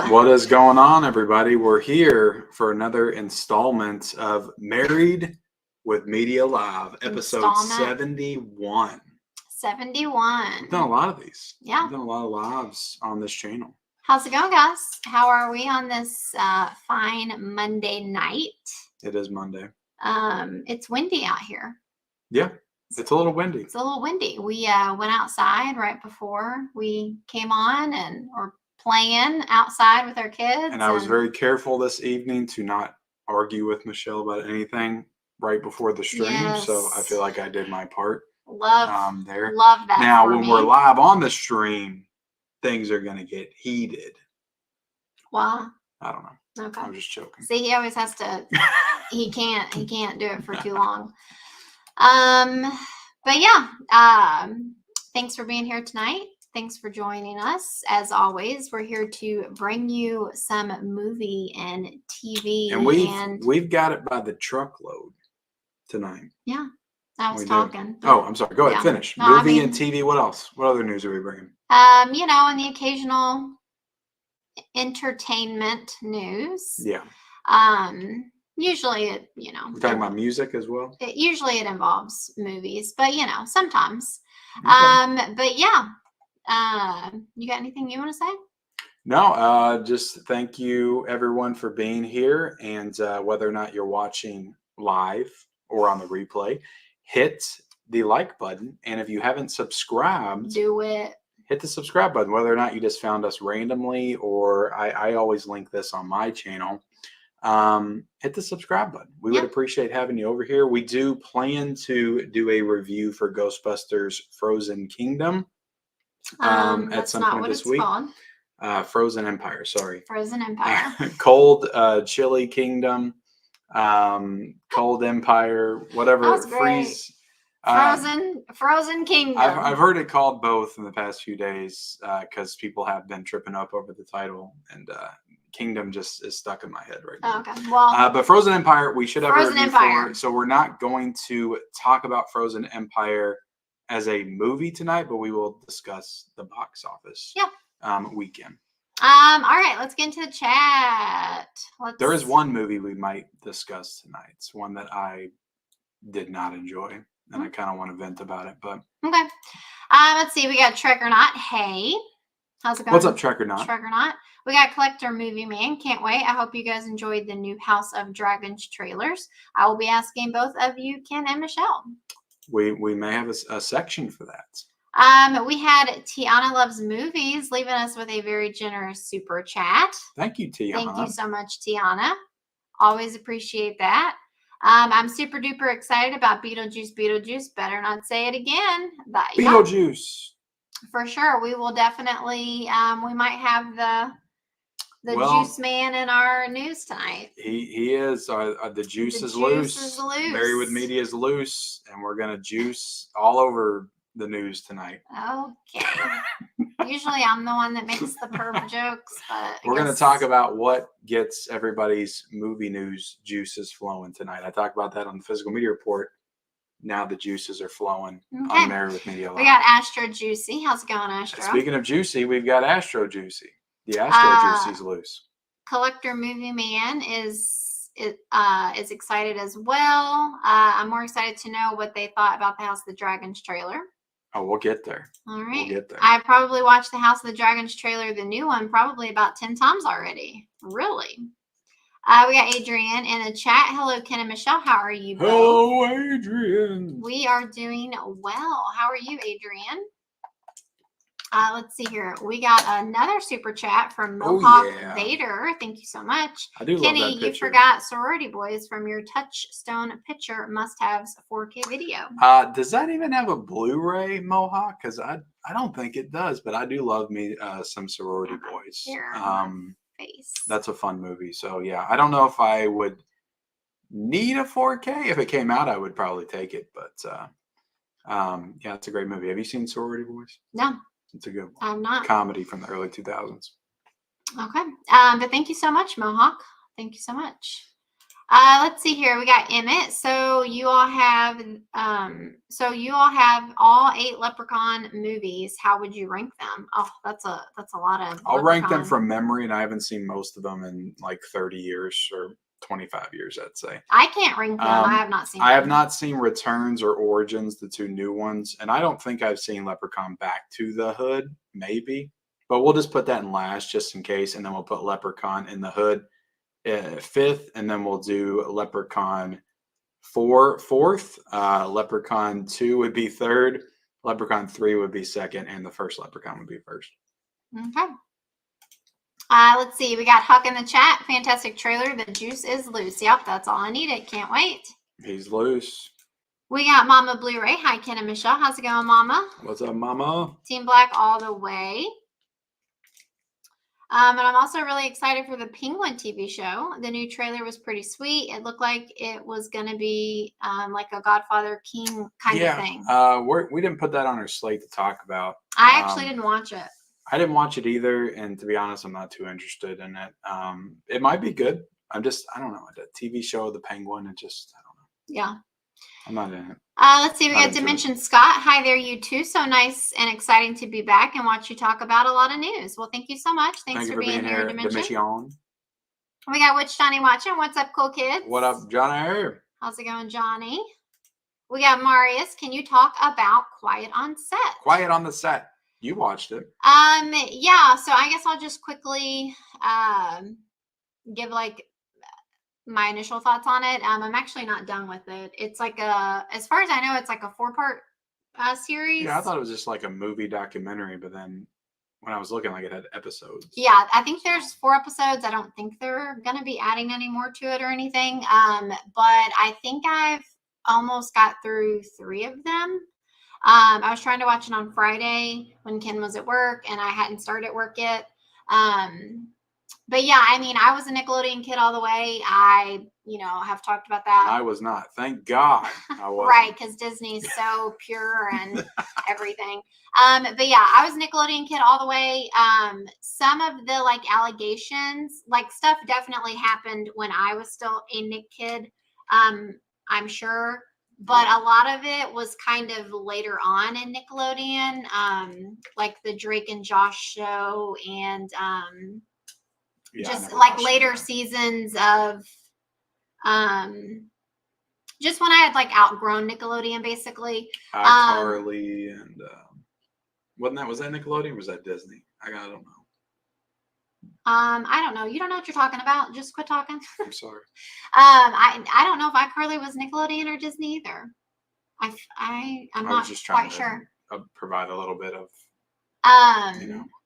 What is going on, everybody? We're here for another installment of Married with Media Live, episode 71. 71. We've done a lot of these. Yeah. We've done a lot of lives on this channel. How's it going, guys? How are we on this fine Monday night? It is Monday. It's windy out here. Yeah, it's a little windy. It's a little windy. We went outside right before we came on and were playing outside with our kids. And I was very careful this evening to not argue with Michelle about anything right before the stream. Yes. So I feel like I did my part. Love that. Now, when we're live on the stream, things are going to get heated. Why? I don't know. Okay. I'm just joking. See, he always has to. he can't do it for too long. But yeah. Thanks for being here tonight. Thanks for joining us. As always, we're here to bring you some movie and TV. And we've got it by the truckload tonight. Yeah. I was talking. Oh, I'm sorry. Go ahead. Finish. No, movie and TV. What else? What other news are we bringing? And the occasional entertainment news. Yeah. Usually it, We're talking about music as well. Usually it involves movies, but sometimes. Okay. But yeah. You got anything you want to say? No. Just thank you everyone for being here, and whether or not you're watching live or on the replay, hit the like button, and if you haven't subscribed, do it. Hit the subscribe button, whether or not you just found us randomly, or I always link this on my channel. Hit the subscribe button. We would appreciate having you over here. We do plan to do a review for Ghostbusters Frozen Kingdom at some point this week. Frozen Empire, sorry. Frozen Empire. Cold Chili Kingdom. Cold Empire, whatever. Freeze. Frozen Kingdom. I've heard it called both in the past few days because people have been tripping up over the title, and Kingdom just is stuck in my head right now. Okay, well, but Frozen Empire, we should have Frozen a review Empire. for. So we're not going to talk about Frozen Empire as a movie tonight, but we will discuss the box office. Weekend. All right, let's get into the chat. There is one movie we might discuss tonight. It's one that I did not enjoy, and I kind of want to vent about it. But okay, let's see. We got Trek or Not. Hey, how's it going? What's up, Trek or Not? Trek or Not. We got Collector Movie Man. Can't wait. I hope you guys enjoyed the new House of Dragons trailers. I will be asking both of you, Ken and Michelle. We may have a section for that. We had Tiana Loves Movies leaving us with a very generous super chat. Thank you, Tiana. Thank you so much, Tiana. Always appreciate that. I'm super duper excited about Beetlejuice. Better not say it again. Beetlejuice. For sure. We will definitely, we might have the juice man in our news tonight. He is. The juice is loose. Married with Media is loose, and we're going to juice all over the news tonight. Okay. Usually I'm the one that makes the perv jokes, but we're going to talk about what gets everybody's movie news juices flowing tonight. I talked about that on the Physical Media Report. Now the juices are flowing on Married with Media Live. We got Astro Juicy. How's it going, Astro? Speaking of juicy, we've got Astro Juicy. The Astro Juicy's loose. Collector Movie Man is excited as well. I'm more excited to know what they thought about the House of the Dragons trailer. Oh, we'll get there. All right. We'll get there. I probably watched the House of the Dragons trailer, the new one, probably about 10 times already. Really? We got Adrian in the chat. Hello, Ken and Michelle. How are you both? Hello, Adrian. We are doing well. How are you, Adrian? Let's see here. We got another super chat from Mohawk Vader. Thank you so much. I do Kenny, love that picture. You forgot Sorority Boys from your Touchstone picture must-haves 4K video. Does that even have a Blu-ray, Mohawk? Because I don't think it does, but I do love me some Sorority Boys. Here, face. That's a fun movie. So yeah, I don't know if I would need a 4K. If it came out, I would probably take it. But yeah, it's a great movie. Have you seen Sorority Boys? No. It's a good one. I'm not. Comedy from the early 2000s. Okay. But thank you so much, Mohawk. Thank you so much. Let's see here. We got Emmett. So you all have all 8 Leprechaun movies. How would you rank them? Oh, that's a lot of I'll rank them Leprechaun. from memory, and I haven't seen most of them in like 30 years or 25 years, I'd say. I can't rank them. I have not seen I have them. not seen Returns or Origins, the 2 new ones, and I don't think I've seen Leprechaun Back to the Hood, maybe. But we'll just put that in last just in case, and then we'll put Leprechaun in the Hood 5th, and then we'll do Leprechaun 4 4th. Leprechaun 2 would be 3rd. Leprechaun 3 would be 2nd, and the first Leprechaun would be 1st. Okay. Let's see. We got Huck in the chat. Fantastic trailer. The juice is loose. Yep, that's all I needed. Can't wait. He's loose. We got Mama Blu-ray. Hi, Ken and Michelle. How's it going, Mama? What's up, Mama? Team Black all the way. And I'm also really excited for the Penguin TV show. The new trailer was pretty sweet. It looked like it was going to be like a Godfather King kind of thing. We didn't put that on our slate to talk about. I actually didn't watch it. I didn't watch it either, and to be honest, I'm not too interested in it. It might be good. I don't know. The TV show, The Penguin, I don't know. Yeah. I'm not in it. Let's see. We got Dimension Scott. Hi there, you too. So nice and exciting to be back and watch you talk about a lot of news. Well, thank you so much. Thanks for being here, Dimension. We got Witch Johnny watching. What's up, cool kids? What up, Johnny? How's it going, Johnny? We got Marius. Can you talk about Quiet on Set? Quiet on the Set. You watched it. Yeah. So I guess I'll just quickly give like my initial thoughts on it. I'm actually not done with it. It's like as far as I know, it's like a 4-part series. Yeah, I thought it was just like a movie documentary, but then when I was looking, like it had episodes. Yeah, I think there's 4 episodes. I don't think they're gonna be adding any more to it or anything. But I think I've almost got through 3 of them. I was trying to watch it on Friday when Ken was at work, and I hadn't started work yet. But yeah, I mean, I was a Nickelodeon kid all the way. I, have talked about that. I was not. Thank God I was. Right, because Disney's so pure and everything. But yeah, I was a Nickelodeon kid all the way. Some of the like allegations, like stuff definitely happened when I was still a Nick kid. I'm sure. But a lot of it was kind of later on in Nickelodeon, like the Drake and Josh show and just like later seasons of just when I had like outgrown Nickelodeon, basically. Carly and was that Nickelodeon or was that Disney? I don't know. I don't know. You don't know what you're talking about. Just quit talking. I'm sorry. I don't know if iCarly was Nickelodeon or Disney either. I'm not just quite sure. Provide a little bit of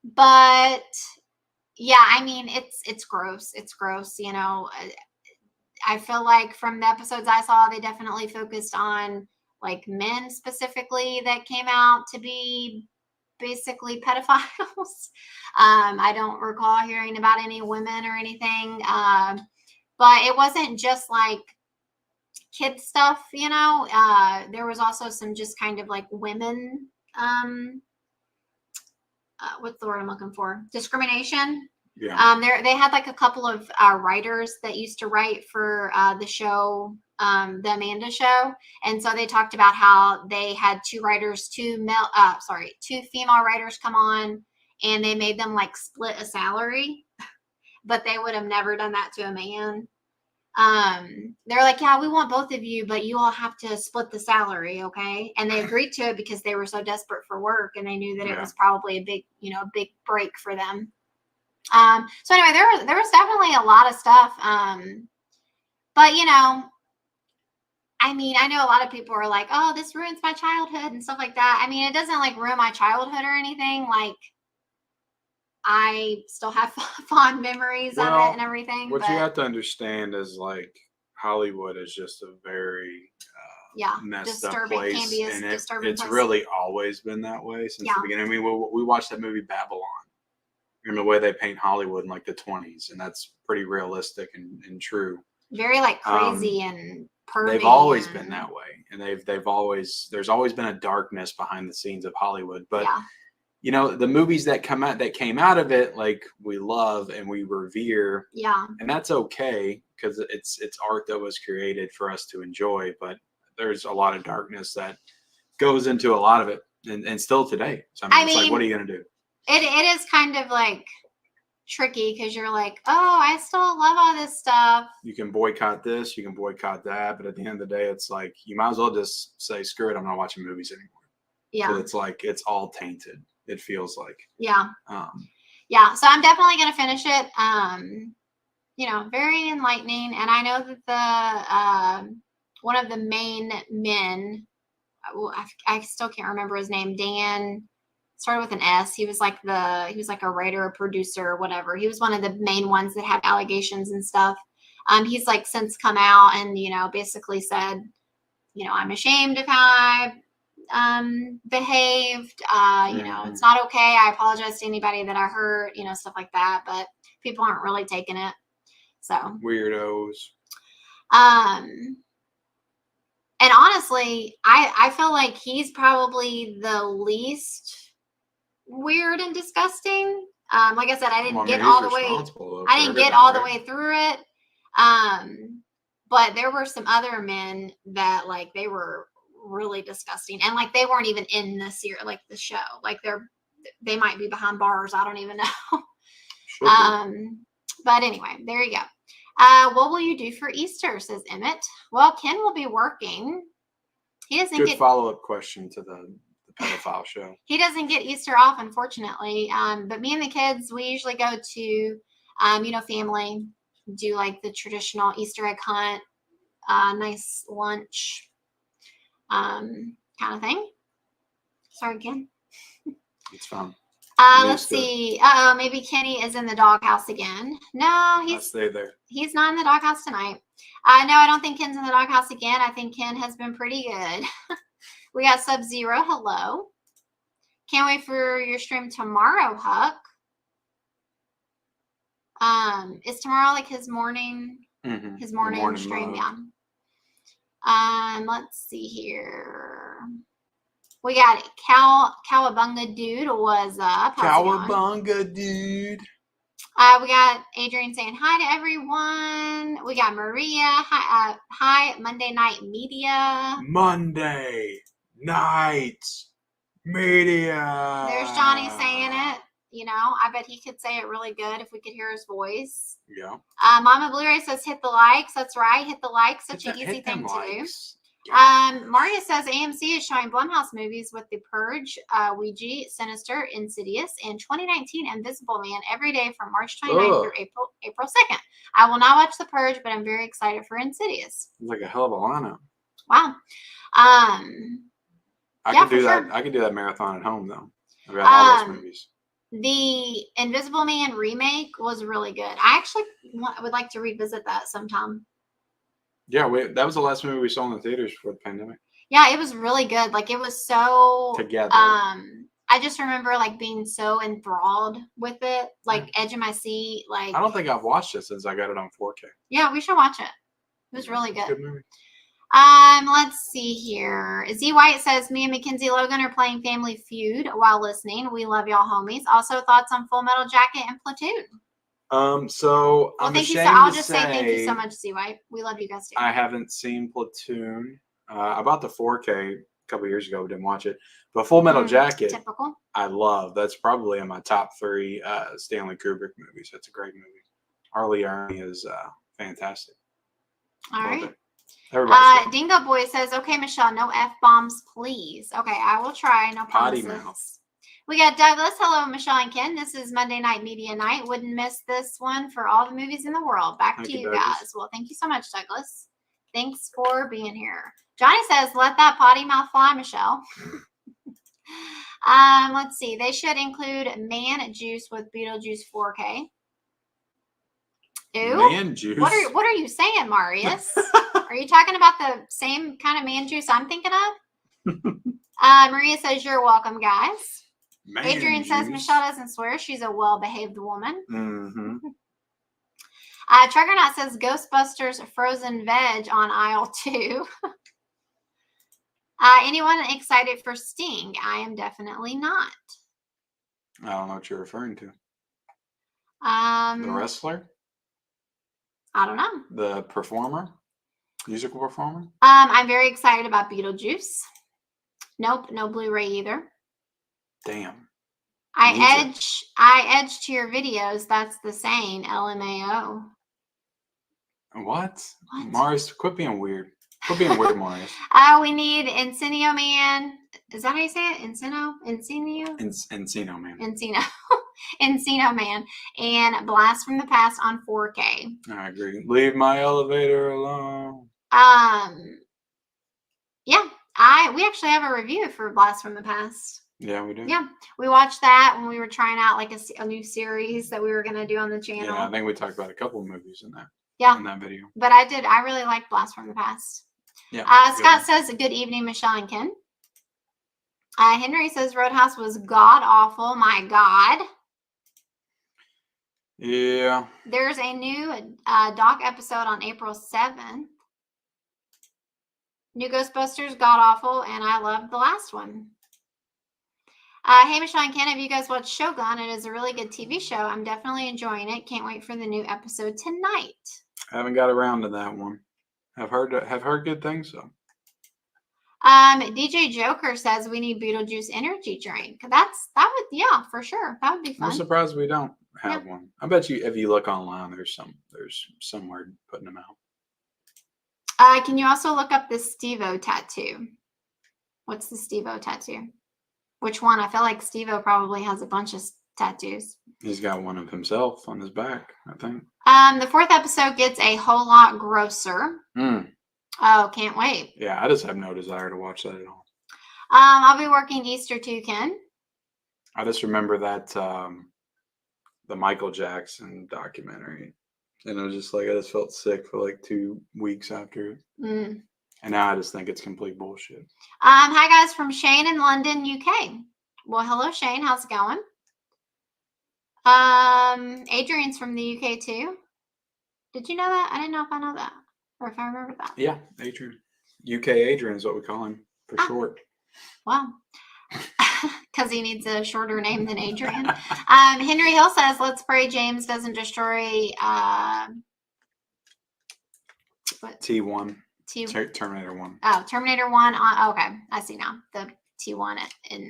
but yeah, I mean it's gross. It's gross, I feel like from the episodes I saw, they definitely focused on like men specifically that came out to be basically pedophiles. I don't recall hearing about any women or anything. But it wasn't just like kid stuff, there was also some just kind of like women, what's the word I'm looking for? Discrimination. Yeah. They had like a couple of writers that used to write for the show, the Amanda Show, and so they talked about how they had 2 female writers come on, and they made them like split a salary, but they would have never done that to a man. They're like, yeah, we want both of you, but you all have to split the salary, okay? And they agreed to it because they were so desperate for work, and they knew that it was probably a big, big break for them. So anyway, there was definitely a lot of stuff. But I mean, I know a lot of people are like, oh, this ruins my childhood and stuff like that. I mean, it doesn't like ruin my childhood or anything. Like, I still have fond memories of it and everything. What you have to understand is like Hollywood is just a very messed up place, and it's really always been that way since the beginning. I mean, we watched that movie Babylon, and the way they paint Hollywood in like the 20s, and that's pretty realistic and true. Very like crazy and pervy. They've always been that way, and there's always been a darkness behind the scenes of Hollywood, but. you know, the movies that came out of it, like we love and we revere, Yeah. and that's okay because it's art that was created for us to enjoy. But there's a lot of darkness that goes into a lot of it, and still today. So I mean, it's like, what are you gonna do? It is kind of like tricky because you're like, oh, I still love all this stuff. You can boycott this, you can boycott that, but at the end of the day, it's like you might as well just say, screw it, I'm not watching movies anymore. Yeah. So it's like it's all tainted. It feels like. Yeah. Um, Yeah. So I'm definitely gonna finish it. You know, very enlightening. And I know that the one of the main men, well, I still can't remember his name. Dan started with an S. He was like a writer, a producer, or whatever. He was one of the main ones that had allegations and stuff. He's like since come out and, you know, basically said, you know, I'm ashamed of how I behaved. You know, it's not okay. I apologize to anybody that I hurt, you know, stuff like that. But people aren't really taking it. So weirdos. And honestly, I feel like he's probably the least weird and disgusting. Like I said, I didn't get all the way. I didn't get all the way through it. But there were some other men that like they were really disgusting, and like they weren't even in the series, like the show. Like they might be behind bars. I don't even know. But anyway, there you go. What will you do for Easter, says Emmett. Well, Ken will be working. He doesn't Good follow-up question to the pedophile show. He doesn't get Easter off, unfortunately. But me and the kids, we usually go to, you know, family, do like the traditional Easter egg hunt, nice lunch, kind of thing. Sorry, Ken. It's fun. Let's see. Maybe Kenny is in the doghouse again. No, stay there. He's not in the doghouse tonight. No, I don't think Ken's in the doghouse again. I think Ken has been pretty good. We got Sub-Zero. Hello. Can't wait for your stream tomorrow, Huck. Is tomorrow like his morning? Mm-hmm. His morning stream, mode. Yeah. Let's see here. We got Cowabunga Dude. What's up? Cowabunga Dude. We got Adrian saying hi to everyone. We got Maria. Hi, Monday Night Media. Monday Night Media. There's Johnny saying it. You know, I bet he could say it really good if we could hear his voice. Yeah. Mama Blu-ray says hit the likes. That's right. Hit the likes. Such an easy thing to do. Maria says AMC is showing Blumhouse movies with The Purge, Ouija, Sinister, Insidious, and 2019 Invisible Man every day from March 29th through April 2nd. I will not watch The Purge, but I'm very excited for Insidious. Like a hell of a lineup. Wow. I could do that. Sure. I could do that marathon at home though. I've got all those movies. The Invisible Man remake was really good. I actually would like to revisit that sometime. Yeah, that was the last movie we saw in the theaters before the pandemic. Yeah, it was really good. Like it was so together. I just remember like being so enthralled with it, like edge of my seat. Like I don't think I've watched it since I got it on 4K. Yeah, we should watch it. It was really good. Good movie. Let's see here. Z White says me and Mackenzie Logan are playing Family Feud while listening. We love y'all, homies. Also, thoughts on Full Metal Jacket and Platoon. So well, I'm thank you. ashamed I'll to just say say thank you so much, Z White. We love you guys too. I haven't seen Platoon. I bought the 4K a couple years ago. Didn't watch it. But Full Metal Jacket, typical. I love. That's probably in my top 3 Stanley Kubrick movies. That's a great movie. Arlie Ernie is fantastic. All right. Dingo Boy says, okay, Michelle, no F-bombs, please. Okay, I will try. No promises. Potty mouth. We got Douglas. Hello, Michelle and Ken. This is Monday Night Media Night. Wouldn't miss this one for all the movies in the world. Back to you guys. Well, thank you so much, Douglas. Thanks for being here. Johnny says, let that potty mouth fly, Michelle. Let's see. They should include Man Juice with Beetlejuice 4K. Ew. Man juice. What are you saying, Marius? Are you talking about the same kind of man juice I'm thinking of? Maria says, you're welcome, guys. Man Adrian juice. says, Michelle doesn't swear. She's a well-behaved woman. Mm-hmm. Triggernaut says, Ghostbusters frozen veg on aisle 2. Anyone excited for Sting? I am definitely not. I don't know what you're referring to. The wrestler? I don't know. The performer? Musical performer? I'm very excited about Beetlejuice. Nope, no Blu-ray either. Damn. I edge to your videos. That's the saying. LMAO. What? Mars, quit being weird. Quit being weird, Mars. We need Encino Man. Is that how you say it? Encino Man. Encino Man. And Blast from the Past on 4K. I agree. Leave my elevator alone. Yeah. We actually have a review for Blast from the Past. Yeah, we do. Yeah, we watched that when we were trying out like a new series that we were going to do on the channel. Yeah, I think we talked about a couple of movies in that. Yeah, in that video. But I really liked Blast from the Past. Yeah. Scott says, "Good evening, Michelle and Ken." Henry says Roadhouse was god awful. My God. Yeah. There's a new doc episode on April 7th. New Ghostbusters, god awful, and I loved the last one. Hey, Michelle and Ken, have you guys watched Shogun? It is a really good TV show. I'm definitely enjoying it. Can't wait for the new episode tonight. I haven't got around to that one. Have heard good things though. DJ Joker says we need Beetlejuice energy drink. Yeah, for sure. That would be fun. I'm surprised we don't have one. I bet you if you look online, there's somewhere putting them out. Can you also look up the Steve-O tattoo? What's the Steve-O tattoo? Which one? I feel like Steve-O probably has a bunch of tattoos. He's got one of himself on his back, I think. The 4th episode gets a whole lot grosser. Oh, can't wait. Yeah, I just have no desire to watch that at all. I'll be working Easter too, Ken. I just remember that the Michael Jackson documentary. And it was just like, I just felt sick for like 2 weeks after it. And now I just think it's complete bullshit. Hi guys from Shane in London, UK. Well, hello Shane, how's it going? Adrian's from the UK too. Did you know that? I didn't know if I know that or if I remember that. Yeah, Adrian. UK Adrian is what we call him for short. Wow. Because he needs a shorter name than Adrian. Henry Hill says, let's pray James doesn't destroy T1. Terminator 1. Oh, Terminator 1. Okay, I see now. The T1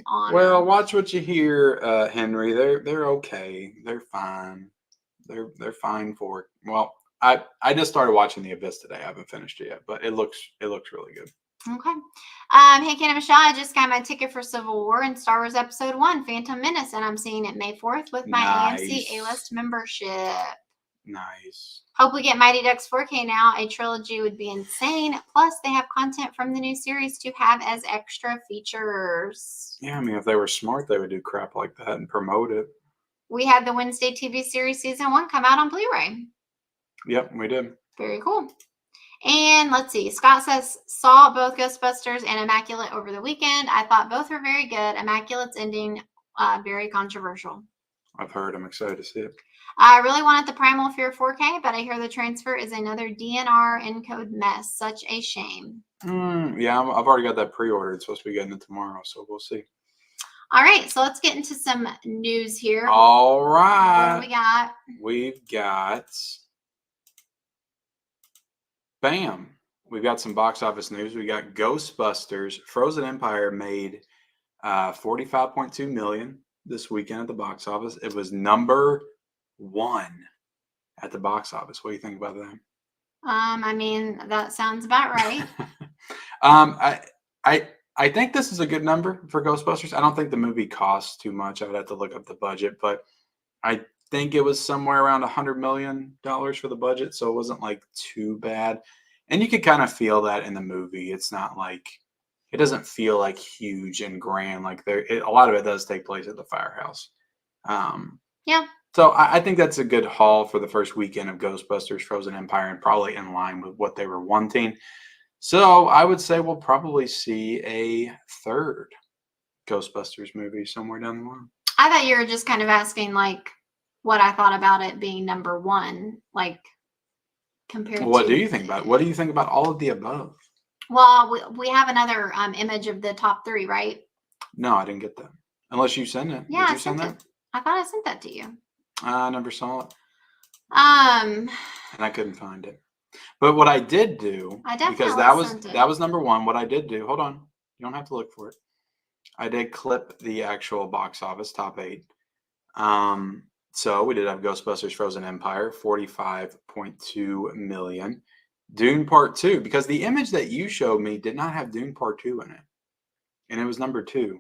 on. Well, watch what you hear, Henry. They're okay. They're fine. They're fine for it. Well, I just started watching The Abyss today. I haven't finished it yet, but it looks really good. Okay. Hey, Ken and Michelle, I just got my ticket for Civil War and Star Wars Episode 1, Phantom Menace, and I'm seeing it May 4th with my AMC A-List membership. Nice. Hope we get Mighty Ducks 4K now. A trilogy would be insane. Plus, they have content from the new series to have as extra features. Yeah, I mean, if they were smart, they would do crap like that and promote it. We had the Wednesday TV series season 1 come out on Blu-ray. Yep, we did. Very cool. And let's see. Scott says, saw both Ghostbusters and Immaculate over the weekend. I thought both were very good. Immaculate's ending, very controversial. I've heard. I'm excited to see it. I really wanted the Primal Fear 4K, but I hear the transfer is another DNR encode mess. Such a shame. Yeah, I've already got that pre-ordered. It's supposed to be getting it tomorrow, so we'll see. All right, so let's get into some news here. All right. What do we got? We've got... Bam. We've got some box office news. We got Ghostbusters. Frozen Empire made $45.2 million this weekend at the box office. It was number 1 at the box office. What do you think about that? I mean, that sounds about right. I think this is a good number for Ghostbusters. I don't think the movie costs too much. I would have to look up the budget, but I think it was somewhere around $100 million for the budget, so it wasn't like too bad. And you could kind of feel that in the movie. It's not like, it doesn't feel like huge and grand. Like a lot of it does take place at the firehouse. Yeah. So I think that's a good haul for the first weekend of Ghostbusters Frozen Empire, and probably in line with what they were wanting. So I would say we'll probably see a third Ghostbusters movie somewhere down the line. I thought you were just kind of asking like what I thought about it being number 1, like compared to. What do you think about it? What do you think about all of the above? Well, we have another image of the top 3, right? No, I didn't get that. Unless you sent it. Yeah, Did you send that? I thought I sent that to you. I never saw it, Um, and I couldn't find it. But what I did do, I because definitely sent it. that was number one. What I did do, hold on, you don't have to look for it. I did clip the actual box office top 8. So we did have Ghostbusters: Frozen Empire, 45.2 million. Dune Part 2, because the image that you showed me did not have Dune Part 2 in it, and it was number 2.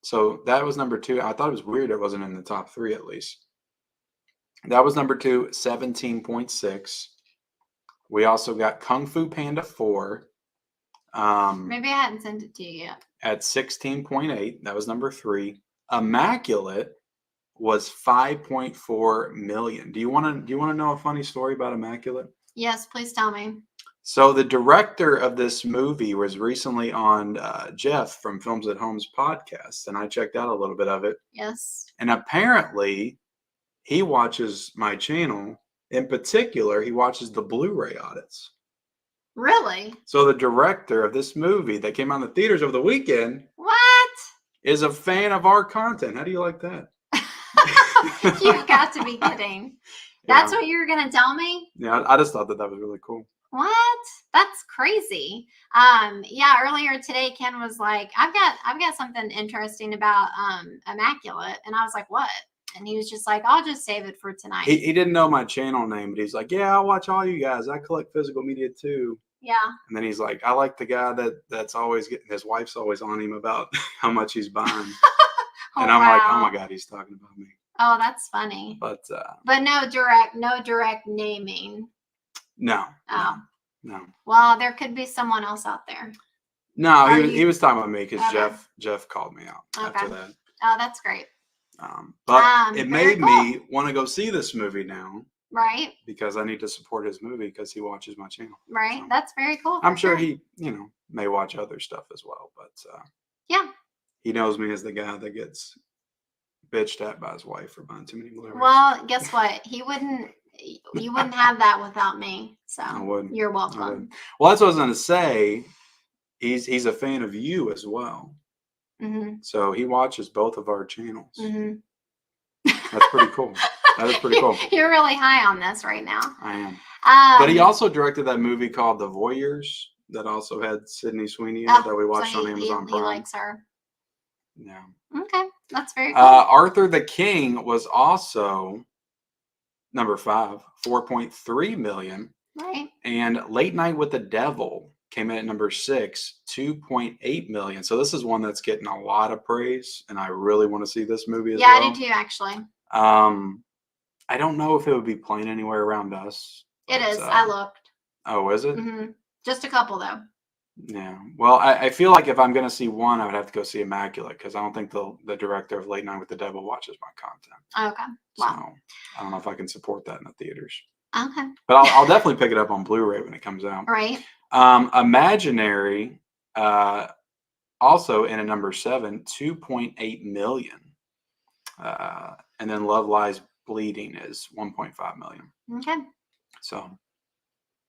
So that was number 2. I thought it was weird it wasn't in the top 3 at least. That was number 2, 17.6. We also got Kung Fu Panda 4. Maybe I hadn't sent it to you yet. At 16.8. That was number 3. Immaculate was 5.4 million. Do you want to know a funny story about Immaculate? Yes, please tell me. So the director of this movie was recently on Jeff from Films at Home's podcast, and I checked out a little bit of it. Yes. And apparently, he watches my channel. In particular, he watches the Blu-ray audits. Really? So the director of this movie that came out in the theaters over the weekend What? is a fan of our content. How do you like that? You've got to be kidding. That's what you were going to tell me? Yeah, I just thought that was really cool. What? That's crazy. Yeah, earlier today Ken was like, I've got something interesting about Immaculate, and I was like, what? And he was just like, I'll just save it for tonight. He didn't know my channel name, but he's like, yeah, I'll watch all you guys. I collect physical media too. Yeah. And then he's like, I like the guy that's always getting, his wife's always on him about how much he's buying. And I'm like, oh my God, he's talking about me. Oh, that's funny. But no direct naming. No. Oh. No. Well, there could be someone else out there. No, he was talking about me because Jeff called me out after that. Oh, that's great. But it made me want to go see this movie now. Right. Because I need to support his movie because he watches my channel. Right. So, that's very cool. I'm sure he, may watch other stuff as well. But yeah. He knows me as the guy that gets bitched at by his wife for buying too many Blu-rays. Well, guess what? You wouldn't have that without me. So I wouldn't. You're welcome. Well, that's what I was going to say. He's a fan of you as well. Mm-hmm. So he watches both of our channels. Mm-hmm. That's pretty cool. That is pretty cool. You're really high on this right now. I am. But he also directed that movie called The Voyeurs that also had Sydney Sweeney in it that we watched on Amazon Prime. He likes her. Yeah. Okay. That's very cool. Arthur the King was also number 5, 4.3 million. Right. And Late Night with the Devil came in at number 6, 2.8 million. So this is one that's getting a lot of praise, and I really want to see this movie as well. Yeah, I do too, actually. I don't know if it would be playing anywhere around us. It is. I looked. Oh, is it? Mm-hmm. Just a couple, though. Yeah. Well, I feel like if I'm going to see one, I would have to go see Immaculate because I don't think the director of Late Night with the Devil watches my content. Okay. Wow. So I don't know if I can support that in the theaters. Okay. But I'll definitely pick it up on Blu-ray when it comes out. Right. Imaginary, also in at number 7, 2.8 million. And then Love Lies Bleeding is 1.5 million. Okay. So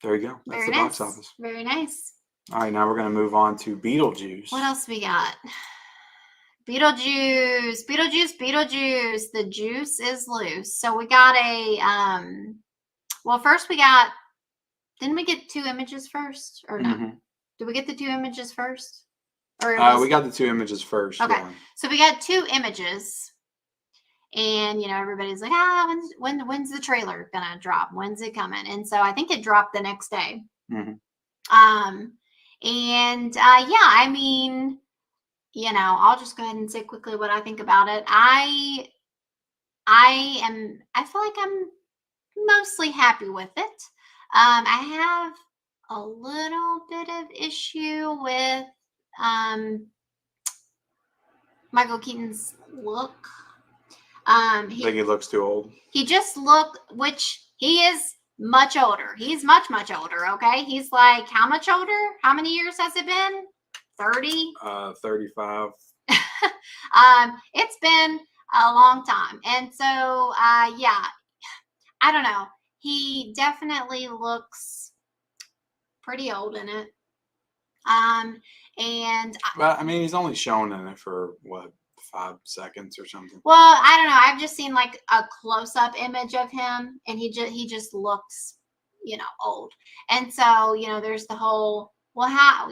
there you go. That's Very the nice. box office. Very nice. All right, now we're going to move on to Beetlejuice. What else we got? Beetlejuice. The juice is loose. So we got well, first didn't we get 2 images first? Or no? Mm-hmm. Did we get the 2 images first? Or we got the 2 images first. Okay. Yeah. So we got 2 images. And, everybody's like, when's the trailer going to drop? When's it coming? And so I think it dropped the next day. Mm-hmm. I mean, I'll just go ahead and say quickly what I think about it. I feel like I'm mostly happy with it. I have a little bit of issue with Michael Keaton's look. I think he looks too old. He just looked, which he is much older. He's much, much older. Okay. He's like, how much older? How many years has it been? 30? 35. It's been a long time. And so, I don't know. He definitely looks pretty old in it. Well, I mean, he's only shown in it for what, 5 seconds or something. Well, I don't know. I've just seen like a close-up image of him, and he just looks, old. And so, there's the whole, well, how,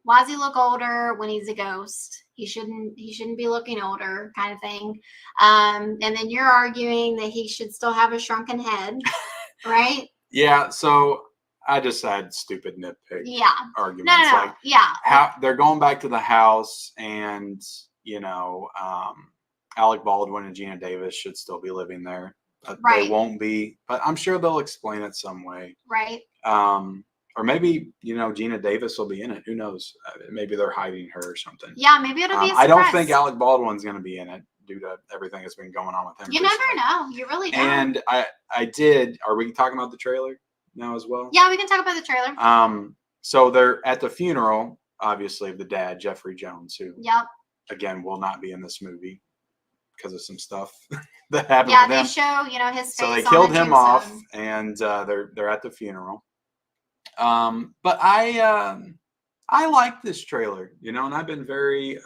why does he look older when he's a ghost? He shouldn't be looking older, kind of thing. And then you're arguing that he should still have a shrunken head, right? Yeah. So I just had stupid nitpick arguments. No. Like, how they're going back to the house, and Alec Baldwin and Gina Davis should still be living there. Right. They won't be, but I'm sure they'll explain it some way. Right. Or maybe, Gina Davis will be in it. Who knows? Maybe they're hiding her or something. Yeah, maybe it'll be a surprise. I don't think Alec Baldwin's going to be in it due to everything that's been going on with him. You never know. You really don't. And I did. Are we talking about the trailer now as well? Yeah, we can talk about the trailer. So they're at the funeral, obviously, of the dad, Jeffrey Jones, who, again, will not be in this movie because of some stuff that happened with him. Yeah, they show, his face. So they killed him off, and they're at the funeral. But I like this trailer, and I've been very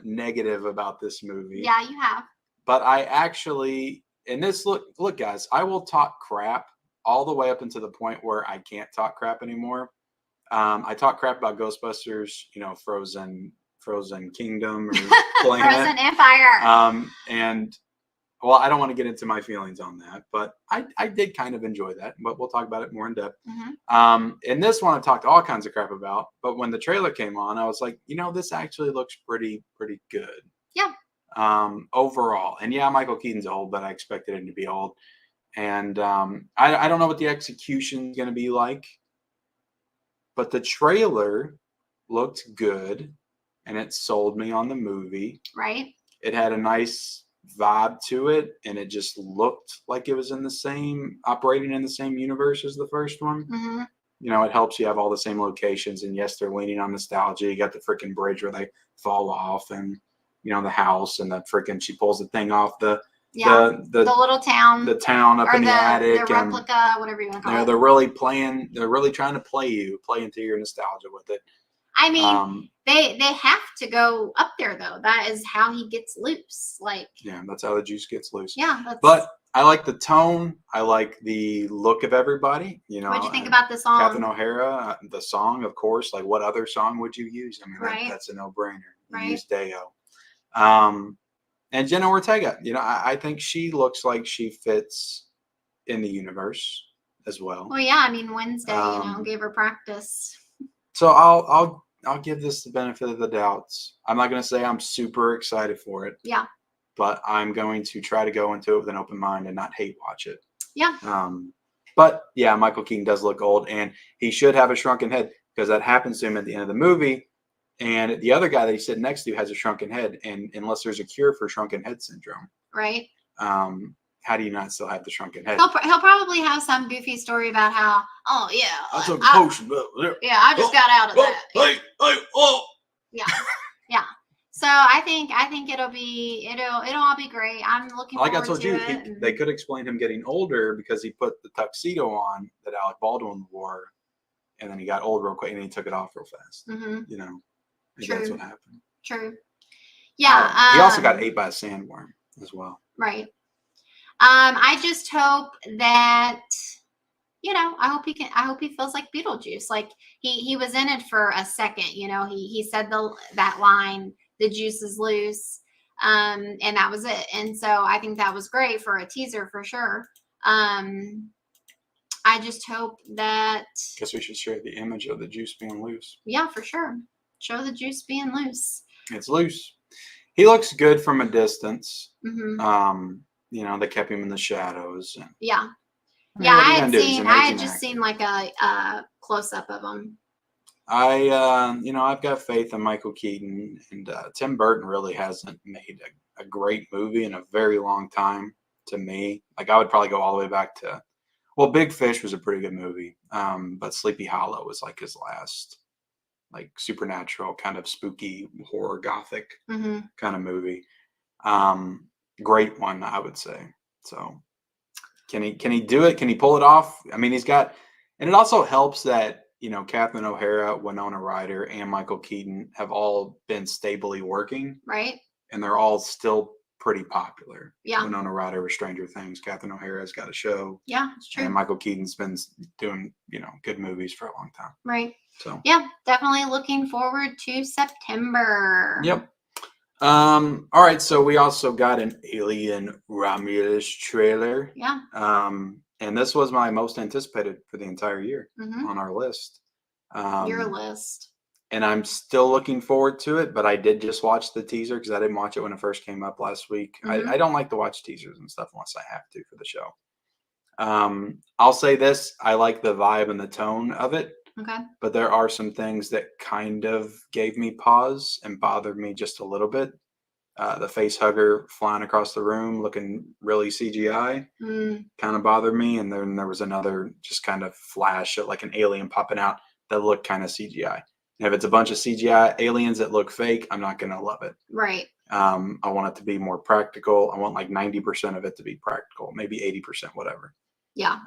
negative about this movie. Yeah, you have. But I actually, and this look, guys, I will talk crap all the way up until the point where I can't talk crap anymore. I talk crap about Ghostbusters, Frozen Kingdom, or Frozen Empire. And well, I don't want to get into my feelings on that, but I did kind of enjoy that, but we'll talk about it more in depth. Mm-hmm. In this one, I talked all kinds of crap about, but when the trailer came on, I was like, this actually looks pretty good. Yeah. Overall. And yeah, Michael Keaton's old, but I expected him to be old. And I don't know what the execution's going to be like, but the trailer looked good, and it sold me on the movie. Right. It had a nice vibe to it, and it just looked like it was operating in the same universe as the first one. Mm-hmm. It helps you have all the same locations, and yes, they're leaning on nostalgia. You got the freaking bridge where they fall off, and the house, and the freaking she pulls the thing off the little town, the town up in the attic, the replica, whatever you want to call it. They're really playing. They're really trying to play into your nostalgia with it. I mean, they have to go up there though. That is how he gets loose. That's how the juice gets loose. Yeah, but I like the tone. I like the look of everybody. What'd you think about the song? Catherine O'Hara, the song, of course. Like, what other song would you use? I mean, that's a no-brainer. You use Deo. And Jenna Ortega. I think she looks like she fits in the universe as well. Well, yeah. I mean, Wednesday, gave her practice. So I'll give this the benefit of the doubts. I'm not going to say I'm super excited for it. Yeah. But I'm going to try to go into it with an open mind and not hate watch it. Yeah. But yeah, Michael Keaton does look old, and he should have a shrunken head because that happens to him at the end of the movie. And the other guy that he's sitting next to has a shrunken head, and unless there's a cure for shrunken head syndrome, right? How do you not still have the shrunken head? He'll probably have some goofy story about how, I took a potion. I just got out of that. Yeah. Yeah. So I think it'll all be great. I'm looking forward to it. Like I told you, they could explain him getting older because he put the tuxedo on that Alec Baldwin wore, and then he got old real quick, and he took it off real fast. Mm-hmm. True. That's what happened. True. Yeah. He also got ate by a sandworm as well. Right. I just hope that, I hope he feels like Beetlejuice. Like he was in it for a second, he said that line, the juice is loose. And that was it. And so I think that was great for a teaser for sure. I just hope that. Guess we should share the image of the juice being loose. Yeah, for sure. Show the juice being loose. It's loose. He looks good from a distance. Mm-hmm. They kept him in the shadows. Yeah. Yeah, I had just seen like a close up of him. I've got faith in Michael Keaton, and Tim Burton really hasn't made a great movie in a very long time to me. Like I would probably go all the way back to, Big Fish was a pretty good movie. But Sleepy Hollow was like his last, like supernatural kind of spooky horror gothic kind of movie. Great one, I would say. So can he do it? Can he pull it off? I mean, he's got, and it also helps that, Catherine O'Hara, Winona Ryder, and Michael Keaton have all been stably working. Right. and they're all still pretty popular. Yeah. Winona Ryder with Stranger Things. Catherine O'Hara's got a show. Yeah, it's true. And Michael Keaton's been doing, good movies for a long time. Right. So yeah, definitely looking forward to September. Yep. All right. So we also got an Alien Romulus trailer. Yeah. And this was my most anticipated for the entire year Mm-hmm. on our list. Your list. And I'm still looking forward to it, but I did just watch the teaser because I didn't watch it when it first came up last week. Mhm. I don't like to watch teasers and stuff unless I have to for the show. I'll say this. I like the vibe and the tone of it, Okay. but there are some things that kind of gave me pause and bothered me just a little bit. The face hugger flying across the room looking really CGI kind of bothered me. And then there was another just kind of flash of like an alien popping out that looked kind of CGI. And if it's a bunch of CGI aliens that look fake, I'm not going to love it. Right. I want it to be more practical. I want like 90% of it to be practical, maybe 80%, whatever. Yeah.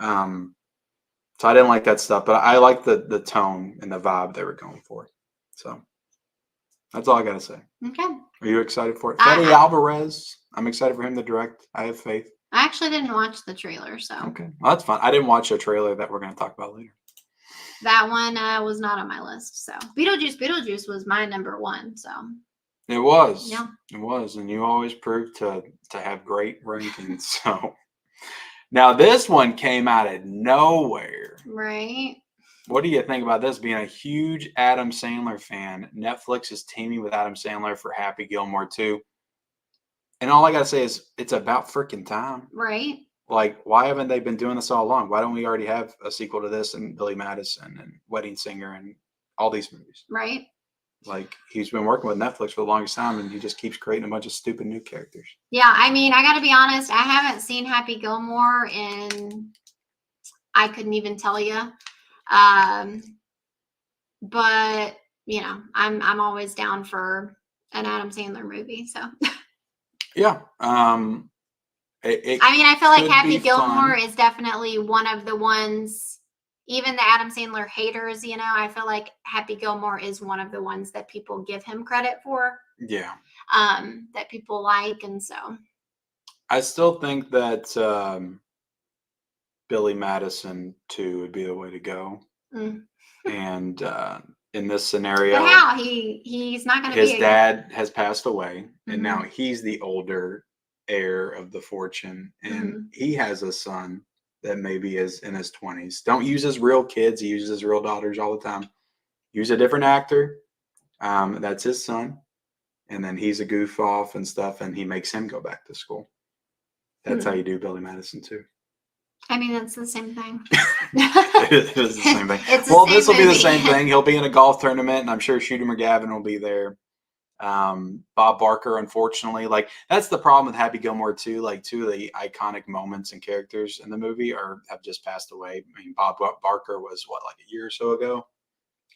So I didn't like that stuff, but I like the tone and the vibe they were going for. So that's all I got to say. Okay. Are you excited for it? Fede Alvarez. I'm excited for him to direct. I have faith. I actually didn't watch the trailer, so. Okay. Well, that's fine. I didn't watch a trailer that we're going to talk about later. That one was not on my list. So Beetlejuice was my number one. So it was. Yeah. It was. And you always proved to have great rankings. So now this one came out of nowhere. Right. What do you think about this? Being a huge Adam Sandler fan, Netflix is teaming with Adam Sandler for Happy Gilmore 2. And all I got to say is it's about freaking time. Right. Like, why haven't they been doing this all along? Why don't we already have a sequel to this and Billy Madison and Wedding Singer and all these movies? Right. Like, he's been working with Netflix for the longest time and he just keeps creating a bunch of stupid new characters. Yeah, I mean, I got to be honest. I haven't seen Happy Gilmore and I couldn't even tell you. But, I'm always down for an Adam Sandler movie. So, yeah. I feel like Happy Gilmore is definitely one of the ones, even the Adam Sandler haters, I feel like Happy Gilmore is one of the ones that people give him credit for. Yeah. That people like. And so I still think that Billy Madison 2 would be the way to go. And in this scenario, but how he's not going to be. His dad has passed away, and now he's the older heir of the fortune, and he has a son that maybe is in his 20s. Don't use his real kids; he uses his real daughters all the time. Use a different actor. That's his son, and then he's a goof off and stuff, and he makes him go back to school. That's how you do Billy Madison 2. I mean, it's the same thing. It is the same thing. This will be the same thing. He'll be in a golf tournament, and I'm sure Shooter McGavin will be there. Bob Barker, unfortunately, that's the problem with Happy Gilmore 2. Like, two of the iconic moments and characters in the movie have just passed away. I mean, Bob Barker was like a year or so ago,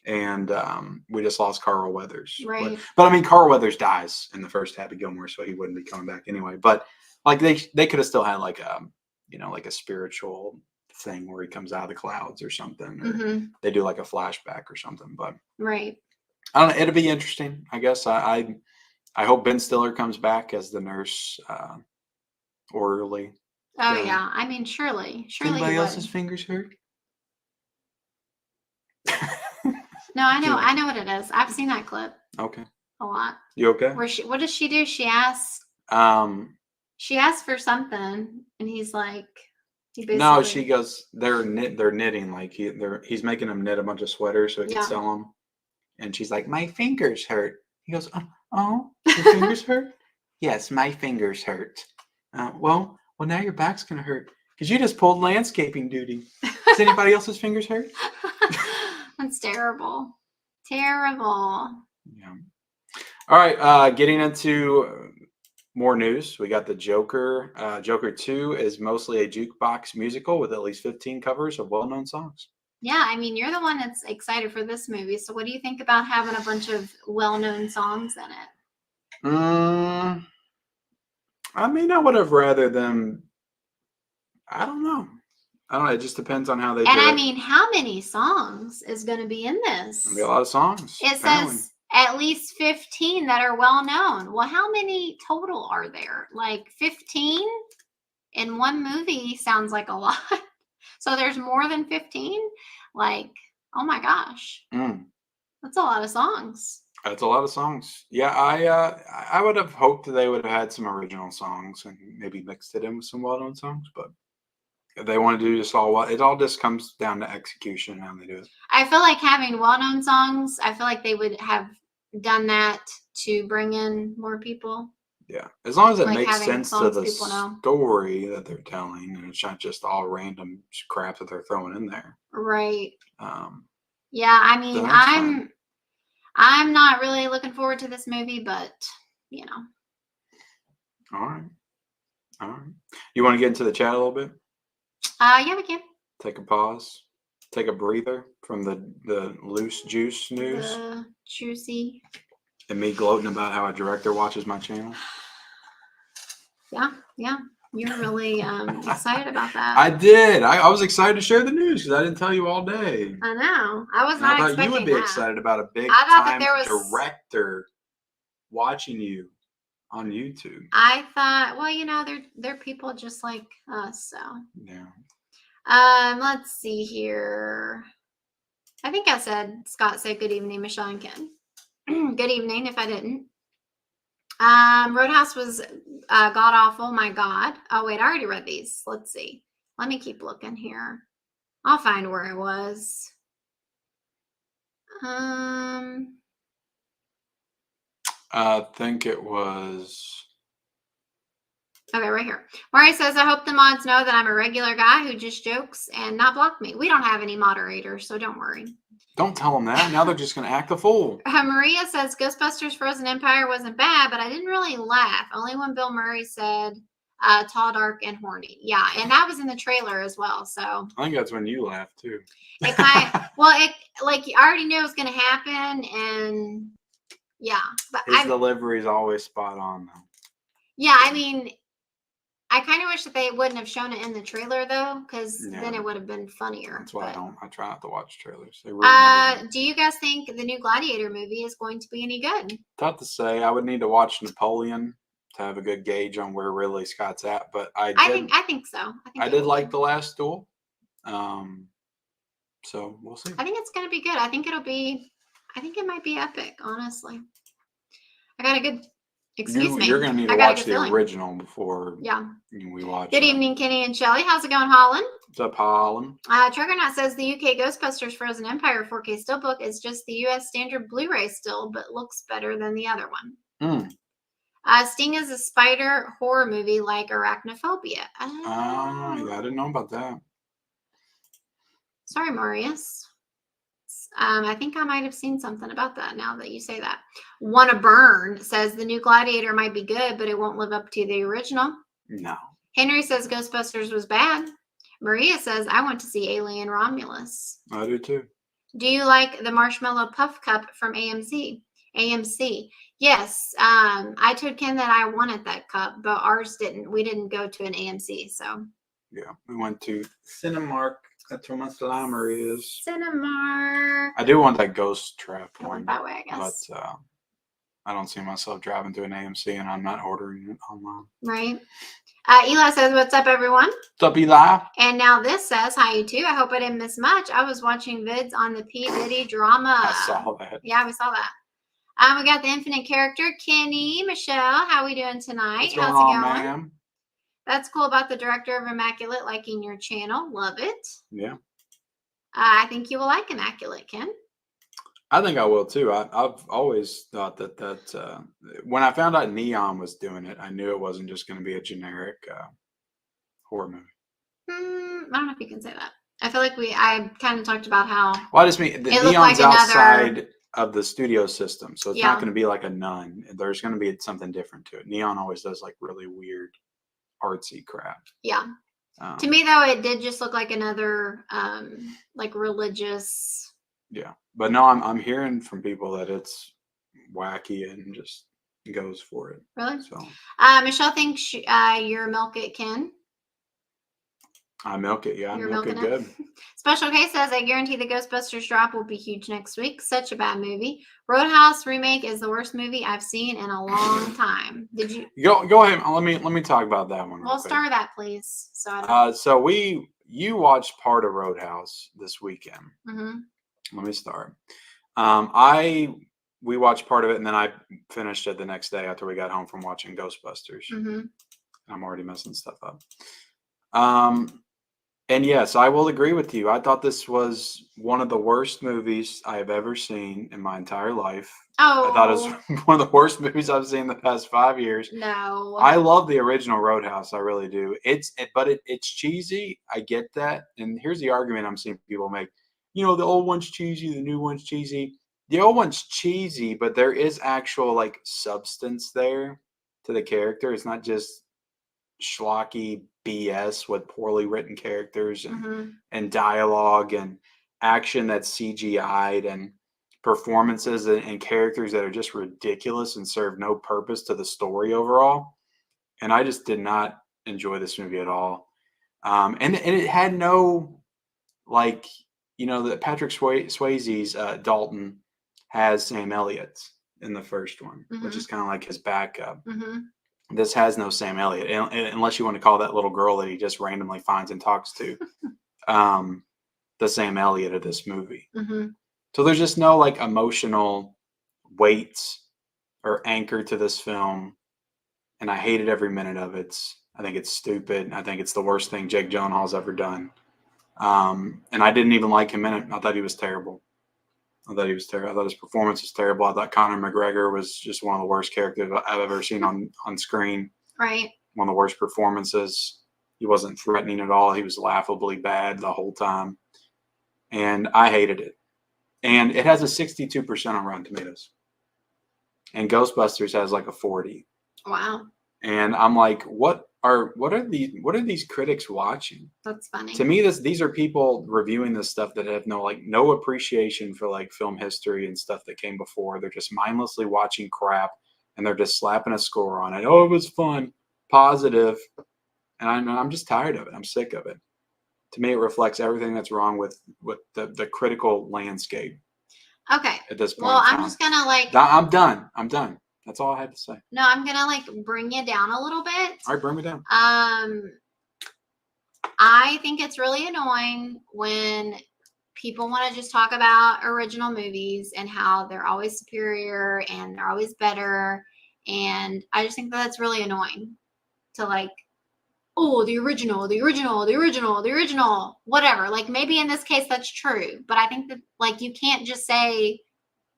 and we just lost Carl Weathers. Right. But I mean, Carl Weathers dies in the first Happy Gilmore, so he wouldn't be coming back anyway. But like they could have still had like a spiritual thing where he comes out of the clouds or something. Or they do like a flashback or something. But right. I don't know. It'll be interesting, I guess. I hope Ben Stiller comes back as the nurse orderly. Oh yeah. I mean, surely. Anybody else's fingers hurt? No, I know what it is. I've seen that clip. Okay. A lot. You okay? What does she do? She asks. She asks for something, and he's like, no, she goes. They're knitting. Like he's making them knit a bunch of sweaters so he can sell them. And she's like, my fingers hurt. He goes, oh, your fingers hurt? Yes, my fingers hurt. Well, now your back's gonna hurt because you just pulled landscaping duty. Does anybody else's fingers hurt? That's terrible. Terrible. Yeah. All right. Getting into more news. We got the Joker. Joker 2 is mostly a jukebox musical with at least 15 covers of well-known songs. Yeah, I mean, you're the one that's excited for this movie. So what do you think about having a bunch of well-known songs in it? I mean, I would have rather them. I don't know. It just depends on how they do it. And I mean, how many songs is going to be in this? There'll be a lot of songs. It says at least 15 that are well known. Well, how many total are there? Like 15 in one movie sounds like a lot. So there's more than 15? Like, oh my gosh. That's a lot of songs. That's a lot of songs. Yeah, I would have hoped that they would have had some original songs and maybe mixed it in with some well-known songs, but if they want to do just it all just comes down to execution and how they do it. I feel like having well-known songs, I feel like they would have done that to bring in more people. Yeah, as long as it Like makes having sense to songs the people know. story that they're telling, and it's not just all random crap that they're throwing in there. Right. Um, Yeah, I mean, so that's fine. I'm not really looking forward to this movie, but you know. All right. You want to get into the chat a little bit? Yeah, we can. Take a pause. Take a breather from the loose juice news. The juicy. And me gloating about how a director watches my channel. Yeah. You're really excited about that. I did. I was excited to share the news because I didn't tell you all day. I know. I was And not I thought expecting you would be that. excited about a big I thought time that there was director watching you on YouTube. I thought, well, you know, they're people just like us, so. Yeah. Let's see here. I think Scott said good evening, Michelle and Ken. Good evening, if I didn't. Roadhouse was god awful. My God. Oh wait, I already read these. Let's see. Let me keep looking here. I'll find where it was. I think it was. Okay, right here. Mari says, I hope the mods know that I'm a regular guy who just jokes and not block me. We don't have any moderators, so don't worry. Don't tell them that. Now they're just going to act a fool. Maria says, Ghostbusters Frozen Empire wasn't bad, but I didn't really laugh. Only when Bill Murray said, tall, dark, and horny. Yeah, and that was in the trailer as well, so. I think that's when you laughed, too. It kind of, well, like, you already knew it was going to happen, and, yeah. But his delivery is always spot on, though. Yeah, I mean, I kind of wish that they wouldn't have shown it in the trailer though, because then it would have been funnier. That's why I try not to watch trailers. They really do you guys think the new Gladiator movie is going to be any good? Tough to say. I would need to watch Napoleon to have a good gauge on where Ridley Scott's at, but I think so. I did like The Last Duel. So we'll see. I think it's going to be good. I think it might be epic, honestly. I got a good. Excuse me. You're going to need to watch the original before we watch Good evening, Kenny and Shelly. How's it going, Holland? What's up, Holland? Triggernaut says the UK Ghostbusters Frozen Empire 4K Steelbook is just the US standard Blu-ray still, but looks better than the other one. Sting is a spider horror movie like Arachnophobia. Yeah, I didn't know about that. Sorry, Marius. I think I might have seen something about that now that you say that. Wanna Burn says the new Gladiator might be good, but it won't live up to the original. No. Henry says Ghostbusters was bad. Maria says I went to see Alien Romulus. I do too. Do you like the Marshmallow Puff Cup from AMC? Yes. I told Ken that I wanted that cup, but ours didn't. We didn't go to an AMC, so. Yeah, we went to Cinemark. That's where my slimer is. Cinemark. I do want that ghost trap one. That way, I guess. But I don't see myself driving to an AMC, and I'm not ordering it online. Right. Eli says, what's up, everyone? What's up, Eli? And now this says, hi, you too. I hope I didn't miss much. I was watching vids on the P. Diddy drama. I saw that. Yeah, we saw that. We got the infinite character, Kenny, Michelle. How we doing tonight? How's it going? Ma'am? That's cool about the director of Immaculate liking your channel. Love it. Yeah. I think you will like Immaculate, Ken. I think I will too. I've always thought that when I found out Neon was doing it, I knew it wasn't just going to be a generic horror movie. I don't know if you can say that. I feel like I kind of talked about how. Well, I just mean the Neon's like outside of the studio system, so it's not going to be like a Nun. There's going to be something different to it. Neon always does like really weird, artsy crap. Yeah. To me, though, it did just look like another like religious. Yeah, but no, I'm hearing from people that it's wacky and just goes for it. Really? So, Michelle thinks you're milk it, Ken. I milk it. Yeah, I You're milk it milking it. good. Special K says, I guarantee the Ghostbusters drop will be huge next week. Such a bad movie. Roadhouse remake is the worst movie I've seen in a long time. Did you? Go ahead. Let me talk about that one. Well, star that, please. So I don't. So you watched part of Roadhouse this weekend. Mm-hmm. Let me start. We watched part of it, and then I finished it the next day after we got home from watching Ghostbusters. Mm-hmm. I'm already messing stuff up. And yes, I will agree with you. I thought this was one of the worst movies I have ever seen in my entire life. Oh. I thought it was one of the worst movies I've seen in the past 5 years. No. I love the original Roadhouse. I really do. It's cheesy. I get that. And here's the argument I'm seeing people make. You know, the old one's cheesy, the new one's cheesy. The old one's cheesy, but there is actual like substance there to the character. It's not just schlocky BS with poorly written characters and dialogue and action that's CGI'd and performances and characters that are just ridiculous and serve no purpose to the story overall. And I just did not enjoy this movie at all. And it had no, like, you know, that Patrick Swayze's Dalton has Sam Elliott in the first one, which is kind of like his backup. This has no Sam Elliott, unless you want to call that little girl that he just randomly finds and talks to the Sam Elliott of this movie. So there's just no like emotional weight or anchor to this film, and I hated every minute of it. I think it's stupid. I think it's the worst thing Jake Gyllenhaal's ever done. And I didn't even like him in it. I thought he was terrible. I thought his performance was terrible. I thought Conor McGregor was just one of the worst characters I've ever seen on screen. Right. One of the worst performances. He wasn't threatening at all. He was laughably bad the whole time. And I hated it. And it has a 62% on Rotten Tomatoes. And Ghostbusters has like a 40. Wow. And I'm like, what are these critics watching? That's funny. To me, these are people reviewing this stuff that have no appreciation for like film history and stuff that came before. They're just mindlessly watching crap and they're just slapping a score on it. Oh, it was fun, positive. And I'm just tired of it. I'm sick of it. To me, it reflects everything that's wrong with the critical landscape. Okay. At this point. Well, I'm just gonna like. I'm done. That's all I had to say. No, I'm gonna like bring you down a little bit. All right, bring me down. I think it's really annoying when people want to just talk about original movies and how they're always superior and they're always better. And I just think that's really annoying to like, oh, the original, whatever. Like maybe in this case that's true, but I think that like you can't just say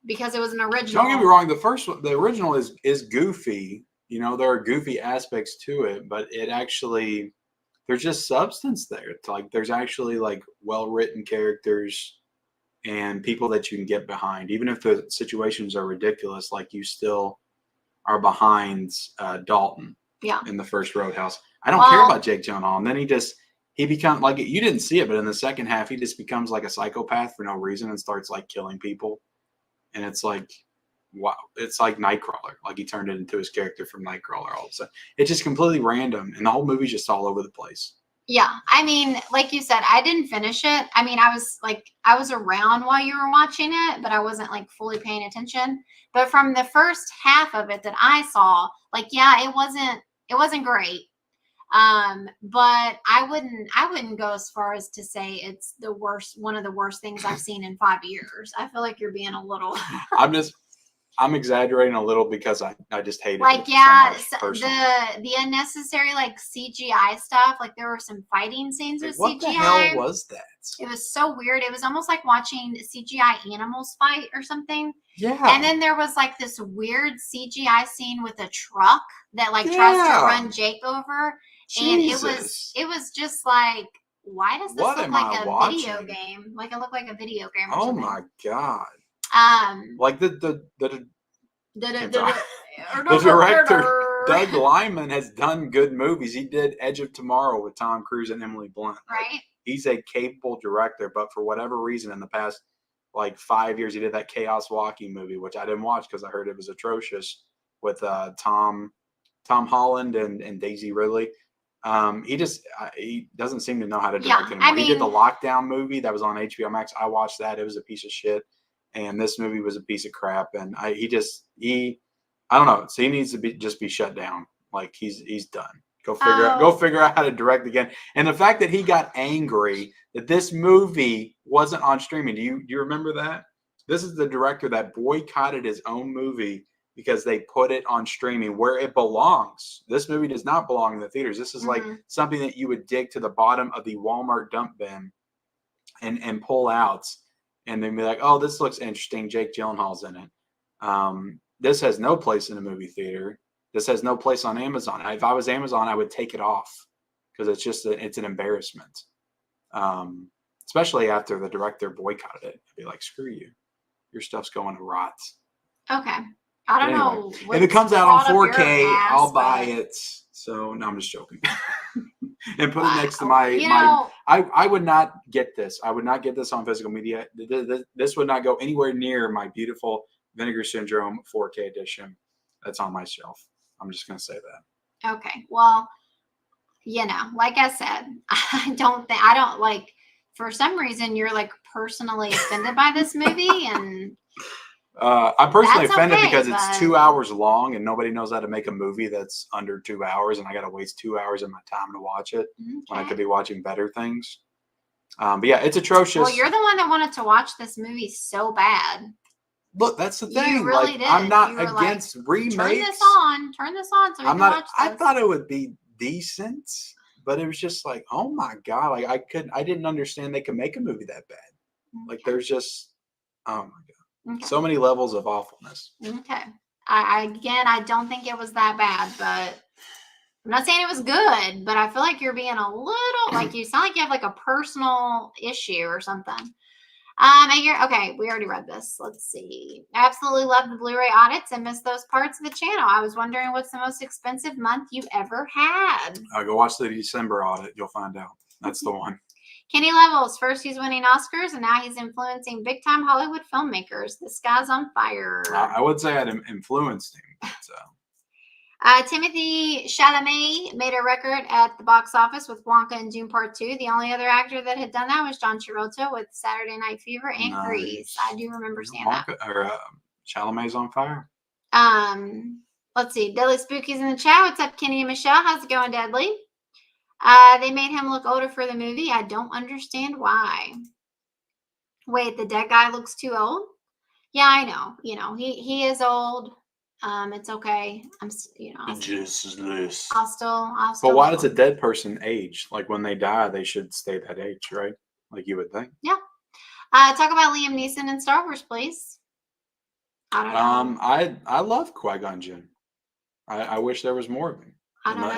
because it was an original. Don't get me wrong. The original is goofy. You know, there are goofy aspects to it, but it actually, there's just substance there. It's like there's actually like well-written characters and people that you can get behind, even if the situations are ridiculous. Like you still are behind Dalton. Yeah. In the first Roadhouse, I don't care about Jake Gyllenhaal, and then he becomes like, you didn't see it, but in the second half, he just becomes like a psychopath for no reason and starts like killing people. And it's like, wow, it's like Nightcrawler. Like he turned it into his character from Nightcrawler all of a sudden. It's just completely random, and the whole movie's just all over the place. Yeah, I mean, like you said, I didn't finish it. I mean, I was around while you were watching it, but I wasn't like fully paying attention. But from the first half of it that I saw, like, yeah, it wasn't great. But I wouldn't go as far as to say it's one of the worst things I've seen in 5 years. I feel like you're being a little. I'm exaggerating a little because I just hated like, it yeah, so much, the unnecessary like CGI stuff. Like there were some fighting scenes with what CGI. The hell was that? It was so weird. It was almost like watching CGI animals fight or something. Yeah. And then there was like this weird CGI scene with a truck that like tries to run Jake over. Jesus. And it was just like, why does this look like a video game? Like it looked like a video game or something. Oh my God. Like the director Doug Liman has done good movies. He did Edge of Tomorrow with Tom Cruise and Emily Blunt. Right. He's a capable director, but for whatever reason in the past like 5 years, he did that Chaos Walking movie, which I didn't watch because I heard it was atrocious with Tom Holland and Daisy Ridley. He doesn't seem to know how to Yeah, direct anymore. I He did the mean- Lockdown movie that was on HBO Max. I watched that. It was a piece of shit. And this movie was a piece of crap. And I don't know. So he needs to be shut down. Like he's done. Go figure out how to direct again. And the fact that he got angry that this movie wasn't on streaming. Do you remember that? This is the director that boycotted his own movie because they put it on streaming where it belongs. This movie does not belong in the theaters. This is like something that you would dig to the bottom of the Walmart dump bin and pull out and then be like, oh, this looks interesting. Jake Gyllenhaal's in it. This has no place in a movie theater. This has no place on Amazon. If I was Amazon, I would take it off because it's an embarrassment. Especially after the director boycotted it. I'd be like, screw you. Your stuff's going to rot. Okay. I don't know. If it comes out on 4K, I'll buy it. So, no, I'm just joking. And put it next to I would not get this. I would not get this on physical media. This would not go anywhere near my beautiful Vinegar Syndrome 4K edition that's on my shelf. I'm just going to say that. Okay. Well, like I said, I don't like, for some reason, you're like personally offended by this movie. And I'm personally offended because it's 2 hours long and nobody knows how to make a movie that's under 2 hours. And I got to waste 2 hours of my time to watch it when I could be watching better things. But yeah, it's atrocious. Well, you're the one that wanted to watch this movie so bad. Look, that's the thing. You really did. I'm not against remakes. Turn this on so we can watch this. I thought it would be decent, but it was just like, oh my God. Like I didn't understand they could make a movie that bad. Like there's just, oh my God. Okay. So many levels of awfulness. Okay. I don't think it was that bad, but I'm not saying it was good, but I feel like you're being a little, like you sound like you have like a personal issue or something. Okay, we already read this. Let's see. Absolutely love the Blu-ray audits and miss those parts of the channel. I was wondering what's the most expensive month you've ever had. Go watch the December audit. You'll find out. That's the one. Kenny Levels. First he's winning Oscars, and now he's influencing big-time Hollywood filmmakers. This guy's on fire. I would say I'd influenced him. But, Timothy Chalamet made a record at the box office with Wonka and Dune Part 2. The only other actor that had done that was John Travolta with Saturday Night Fever and Grease. I do remember seeing that. Chalamet's on fire. Let's see. Deadly Spookies in the chat. What's up, Kenny and Michelle? How's it going, Deadly? They made him look older for the movie. I don't understand why. Wait, the dead guy looks too old? Yeah, I know. He is old. It's okay. The juice is loose. I'll still. But why does a dead person age? Like when they die, they should stay that age, right? Like you would think. Yeah. Talk about Liam Neeson in Star Wars, please. I don't know. I love Qui-Gon Jinn. I wish there was more of him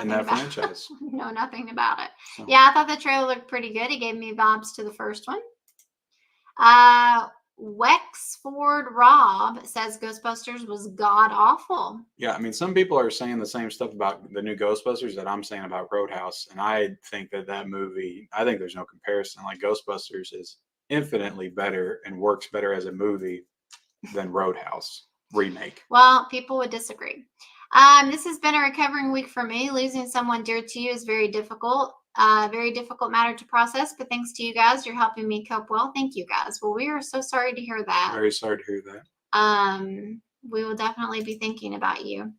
in that franchise. Know nothing about it. So. Yeah, I thought the trailer looked pretty good. He gave me vibes to the first one. Wexford Rob says Ghostbusters was god awful. Yeah, I mean, some people are saying the same stuff about the new Ghostbusters that I'm saying about Roadhouse, and I think that movie, I think there's no comparison. Like Ghostbusters is infinitely better and works better as a movie than Roadhouse remake. Well, people would disagree. This has been a recovering week for me. Losing someone dear to you is very difficult. Very difficult matter to process, but thanks to you guys, you're helping me cope well. Thank you guys. Well, we are so sorry to hear that. Very sorry to hear that. We will definitely be thinking about you.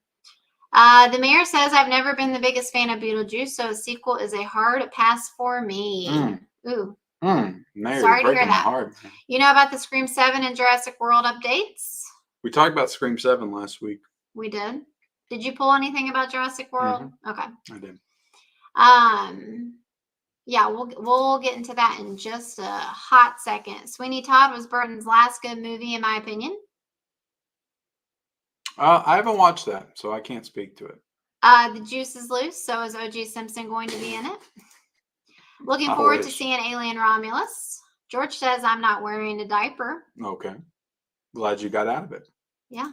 The mayor says I've never been the biggest fan of Beetlejuice, so a sequel is a hard pass for me. Ooh. Mayor, sorry to hear that. Heart. You know about the Scream 7 and Jurassic World updates? We talked about Scream 7 last week. We did. Did you pull anything about Jurassic World? Okay. I did. Yeah, we'll get into that in just a hot second. Sweeney Todd was Burton's last good movie, in my opinion. I haven't watched that, so I can't speak to it. The juice is loose, so is O.J. Simpson going to be in it? Looking forward to seeing Alien Romulus. George says I'm not wearing a diaper. Okay. Glad you got out of it. Yeah.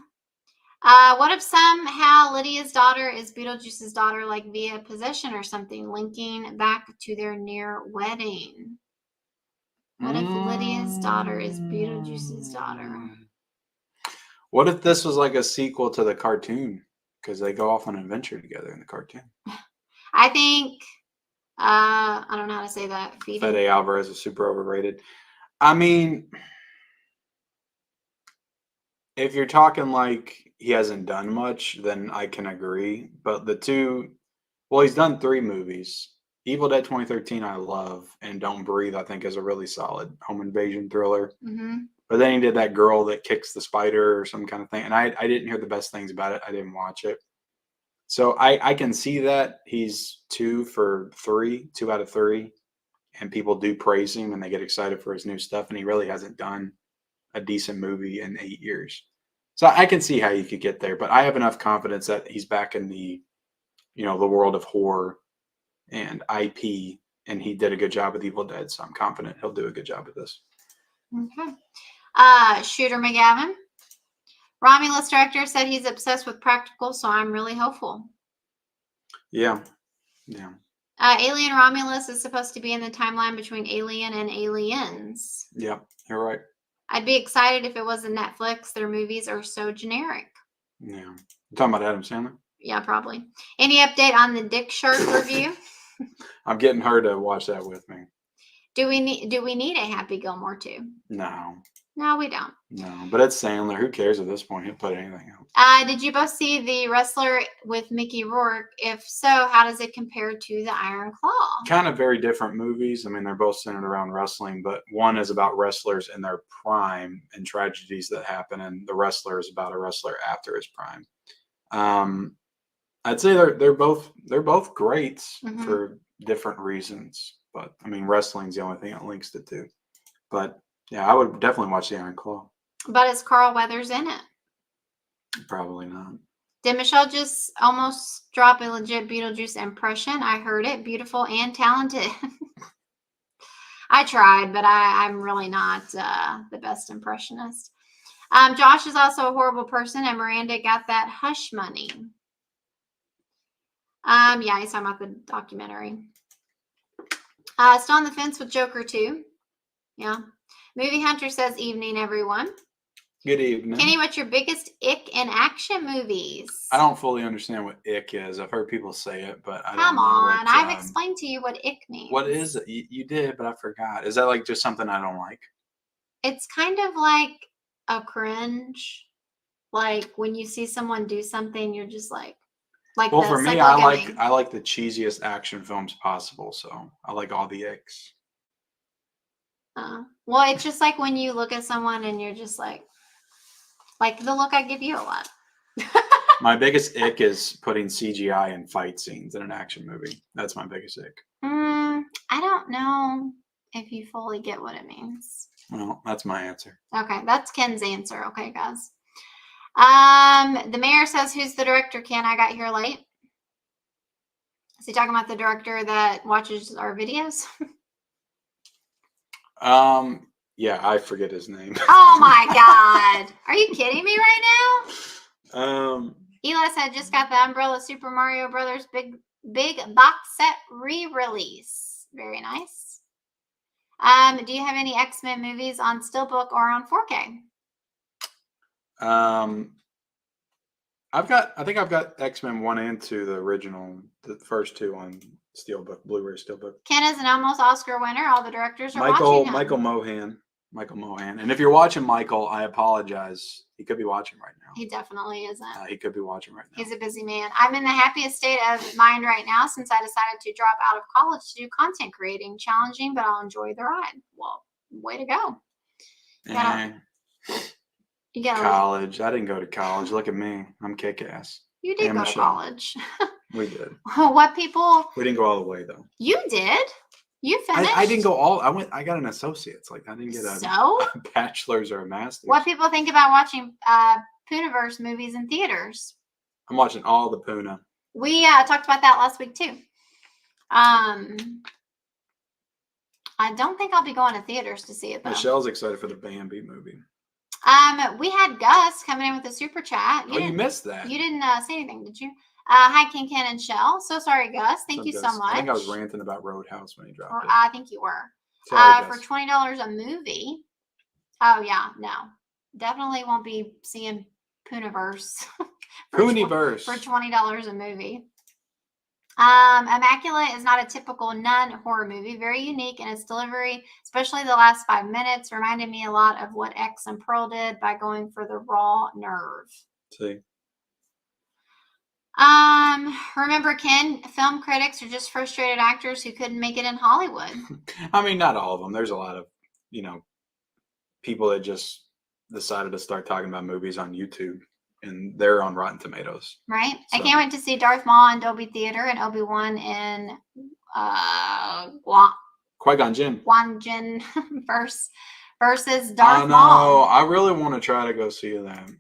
What if somehow Lydia's daughter is Beetlejuice's daughter, like via possession or something, linking back to their near wedding? What if Lydia's daughter is Beetlejuice's daughter? What if this was like a sequel to the cartoon? Because they go off on an adventure together in the cartoon. I think I don't know how to say that. Feeding. Fede Alvarez is super overrated. I mean, if you're talking like he hasn't done much, then I can agree. But he's done 3 movies. Evil Dead 2013 I love, and Don't Breathe I think is a really solid home invasion thriller. Mm-hmm. But then he did that girl that kicks the spider or some kind of thing, and I didn't hear the best things about it. I didn't watch it. So I can see that he's 2 out of 3, and people do praise him and they get excited for his new stuff, and he really hasn't done a decent movie in 8 years. So I can see how you could get there, but I have enough confidence that he's back in the world of horror and IP, and he did a good job with Evil Dead, so I'm confident he'll do a good job with this. Okay. Shooter McGavin. Romulus director said he's obsessed with practical, so I'm really hopeful. Yeah. Alien Romulus is supposed to be in the timeline between Alien and Aliens. Yeah, you're right. I'd be excited if it wasn't Netflix. Their movies are so generic. Yeah. You're talking about Adam Sandler? Yeah, probably. Any update on the Dick Shark review? I'm getting her to watch that with me. Do we need a Happy Gilmore too? No, we don't. No, but it's Sandler. Who cares at this point? He'll put anything out. Did you both see The Wrestler with Mickey Rourke? If so, how does it compare to The Iron Claw? Kind of very different movies. I mean, they're both centered around wrestling, but one is about wrestlers in their prime and tragedies that happen, and The Wrestler is about a wrestler after his prime. I'd say they're both great for different reasons, but I mean, wrestling's the only thing that links the two. But yeah, I would definitely watch The Iron Claw. But is Carl Weathers in it? Probably not. Did Michelle just almost drop a legit Beetlejuice impression? I heard it. Beautiful and talented. I tried, but I'm really not the best impressionist. Josh is also a horrible person, and Miranda got that hush money. Yeah, he's talking about the documentary. Still on the fence with Joker 2. Yeah. Movie Hunter says, evening, everyone. Good evening. Kenny, what's your biggest ick in action movies? I don't fully understand what ick is. I've heard people say it, but I don't know. Come on. I've explained to you what ick means. What is it? You did, but I forgot. Is that like just something I don't like? It's kind of like a cringe. Like when you see someone do something, you're just like well, for me, I like the cheesiest action films possible, so I like all the icks. Well, it's just like when you look at someone and you're just like the look I give you a lot. My biggest ick is putting CGI in fight scenes in an action movie. That's my biggest ick. I don't know if you fully get what it means. Well, that's my answer. Okay, that's Ken's answer. Okay, guys. The mayor says, who's the director, Ken? I got here late. Is he talking about the director that watches our videos? Yeah, I forget his name. Oh my God. Are you kidding me right now? Eli said, just got the Umbrella Super Mario Brothers big box set re-release. Very nice. Do you have any X-Men movies on Steelbook or on 4K? I think I've got X-Men 1 and 2, the original, the first 2 on Steelbook, Blu-ray Steelbook. Ken is an almost Oscar winner. All the directors are watching him. Michael Mohan. And if you're watching Michael, I apologize. He could be watching right now. He definitely isn't. He could be watching right now. He's a busy man. I'm in the happiest state of mind right now since I decided to drop out of college to do content creating. Challenging, but I'll enjoy the ride. Well, way to go. You got college. I didn't go to college. Look at me. I'm kick-ass. You did go to college. We did. What people? We didn't go all the way though. You did. You finished. I didn't go all. I got an associate's. Like I didn't get a bachelor's or a master's. What people think about watching Poonaverse movies in theaters? I'm watching all the Poona. We talked about that last week too. I don't think I'll be going to theaters to see it though. Michelle's excited for the Bambi movie. We had Gus coming in with a super chat. You missed that. You didn't say anything, did you? Hi, Ken and Shell. So sorry, Gus. Thank you so much. I think I was ranting about Roadhouse when he dropped it. I think you were. Sorry, for $20 a movie. Oh yeah, no, definitely won't be seeing Poonaverse. Pooniverse for $20 a movie. Immaculate is not a typical nun horror movie. Very unique in its delivery, especially the last 5 minutes. Reminded me a lot of what X and Pearl did by going for the raw nerve. See. Remember, Ken, film critics are just frustrated actors who couldn't make it in Hollywood. I mean, not all of them. There's a lot of, people that just decided to start talking about movies on YouTube, and they're on Rotten Tomatoes. Right? So. I can't wait to see Darth Maul in Dolby Theater and Obi-Wan in Qui-Gon Jinn. Jinn versus Darth Maul. I know. I really want to try to go see that.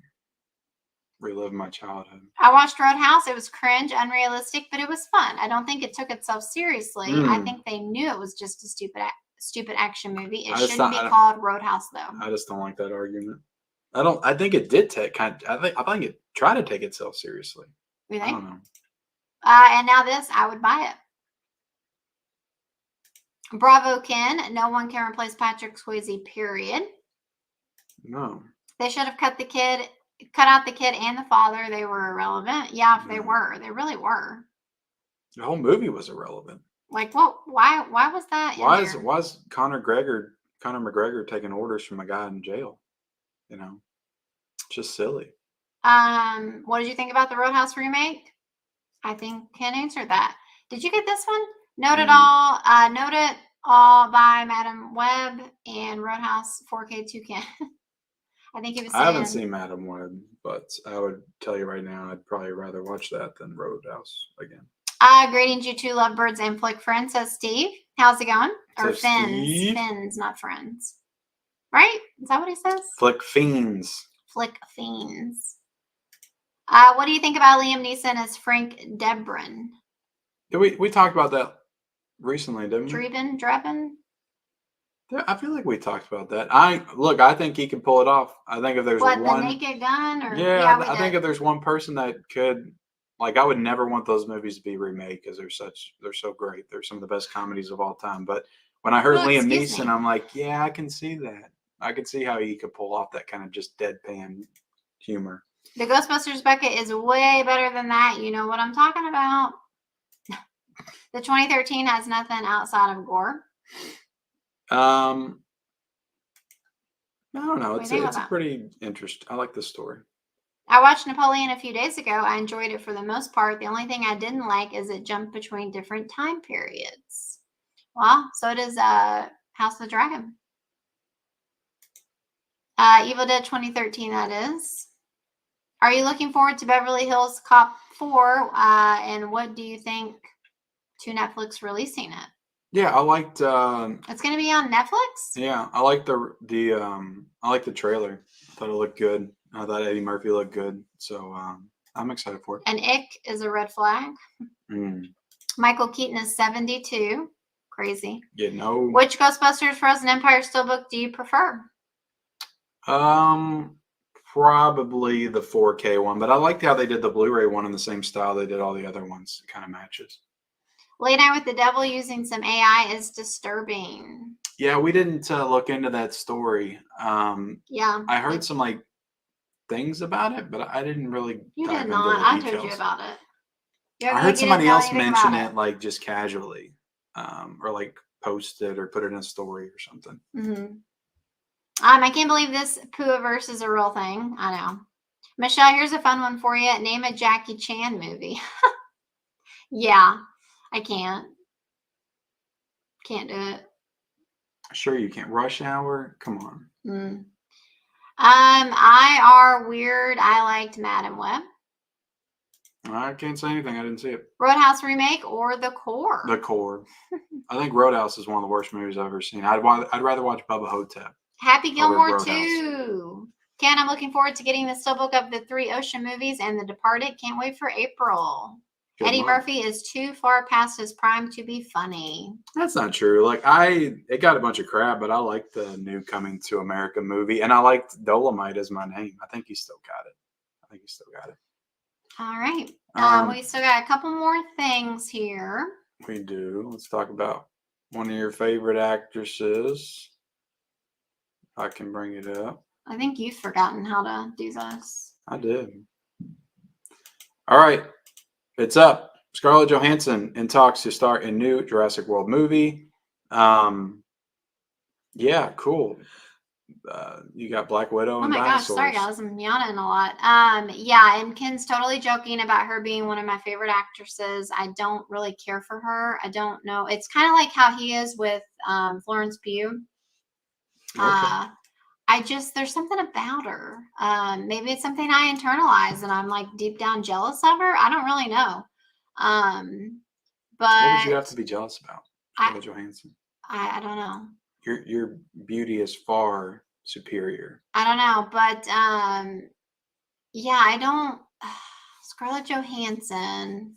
Relive my childhood. I watched Roadhouse. It was cringe, unrealistic, but it was fun. I don't think it took itself seriously. I think they knew it was just a stupid action movie. It shouldn't be called Roadhouse, though. I just don't like that argument. I think it did take I think it tried to take itself seriously. You think? I don't know. And now this, I would buy it. Bravo, Ken. No one can replace Patrick Swayze, period. No. They should have cut out the kid and the father. They were irrelevant. Yeah, they were. They really were. The whole movie was irrelevant. Like, what? Why was that? Why is Conor McGregor taking orders from a guy in jail? Just silly. What did you think about the Roadhouse remake? I think Ken answered that. Did you get this one? Note It All by Madam Web and Roadhouse 4K 2K. I think it was. I haven't seen Madam Web, but I would tell you right now, I'd probably rather watch that than Roadhouse again. Greetings, you two lovebirds and flick friends, says Steve. How's it going? Or Fins. Steve? Fins, not friends. Right? Is that what he says? Flick Fiends. Flick Fiends. What do you think about Liam Neeson as Frank Drebin? We talked about that recently, didn't we? Drebin? I feel like we talked about that. I think he can pull it off. I think if there's the Naked Gun? Or I think if there's one person that could, I would never want those movies to be remade because they're so great. They're some of the best comedies of all time. But when I heard Liam Neeson, I'm like, yeah, I can see that. I could see how he could pull off that kind of just deadpan humor. The Ghostbusters bucket is way better than that. You know what I'm talking about. The 2013 has nothing outside of gore. I don't know. It's a pretty interesting. I like this story. I watched Napoleon a few days ago. I enjoyed it for the most part. The only thing I didn't like is it jumped between different time periods. Well, so does House of the Dragon. Evil Dead 2013, that is. Are you looking forward to Beverly Hills Cop 4? And what do you think to Netflix releasing it? Yeah, I liked. It's going to be on Netflix. Yeah, I like I like the trailer. I thought it looked good. I thought Eddie Murphy looked good, so I'm excited for it. An ick is a red flag. Michael Keaton is 72. Crazy. Yeah, no. Which Ghostbusters Frozen Empire Steelbook do you prefer? Probably the 4K one, but I liked how they did the Blu-ray one in the same style they did all the other ones. It kind of matches. Late Night with the Devil using some AI is disturbing. Yeah, we didn't look into that story. Yeah. I heard some things about it, but I didn't really. You did not. I told you about it. I heard somebody else mention it just casually, or post it or put it in a story or something. Mm-hmm. I can't believe this Pooh-verse is a real thing. I know. Michelle, here's a fun one for you. Name a Jackie Chan movie. Yeah, I can't. Can't do it. Sure you can't. Rush Hour? Come on. IR Weird. I liked Madam Web. I can't say anything. I didn't see it. Roadhouse remake or The Core? The Core. I think Roadhouse is one of the worst movies I've ever seen. I'd rather watch Bubba Hotep. Happy Gilmore 2. Ken, I'm looking forward to getting the steelbook of the 3 Ocean movies and The Departed. Can't wait for April. Eddie Murphy is too far past his prime to be funny. That's not true. It got a bunch of crap, but I liked the new Coming to America movie, and I liked Dolomite as My Name. I think he still got it. All right. We still got a couple more things here. We do. Let's talk about one of your favorite actresses. I can bring it up. I think you've forgotten how to do this. I did. All right. It's up. Scarlett Johansson in talks to star in new Jurassic World movie. Yeah, cool. You got Black Widow Oh and my gosh, sorry dinosaurs. guys, I'm yawning a lot. Yeah, and Ken's totally joking about her being one of my favorite actresses. I don't really care for her. I don't know. It's kind of like how he is with Florence Pugh. Okay. There's something about her. Maybe it's something I internalize and I'm like deep down jealous of her. I don't really know. What would you But have to be jealous about, I, Scarlett Johansson? I don't know. Your beauty is far superior. I don't know, but yeah, I don't. Scarlett Johansson.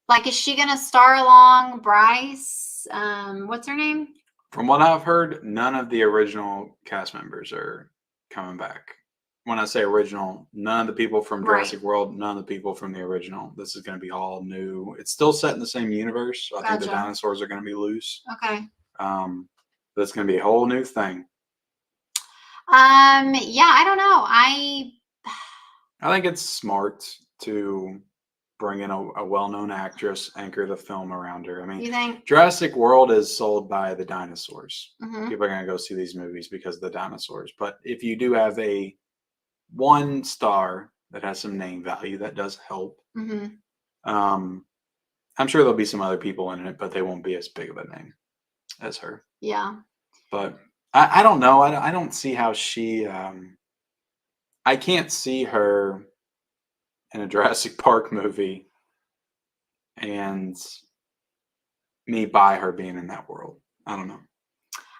Like, is she gonna star along Bryce? What's her name? From what I've heard, none of the original cast members are coming back. When I say original, none of the people from Right. Jurassic World, none of the people from the original. This is going to be all new. It's still set in the same universe. So I think the Gotcha. dinosaurs are going to be loose. Okay. But it's going to be a whole new thing. Yeah, I don't know. I think it's smart to bring in a well-known actress, anchor the film around her. I mean, You think? Jurassic World is sold by the dinosaurs. Mhm. People are going to go see these movies because of the dinosaurs. But if you do have a one star that has some name value, that does help. Mhm. I'm sure there'll be some other people in it, but they won't be as big of a name as her. Yeah. But I don't know. I don't see how she. I can't see her in a Jurassic Park movie and me buy her being in that world. I don't know.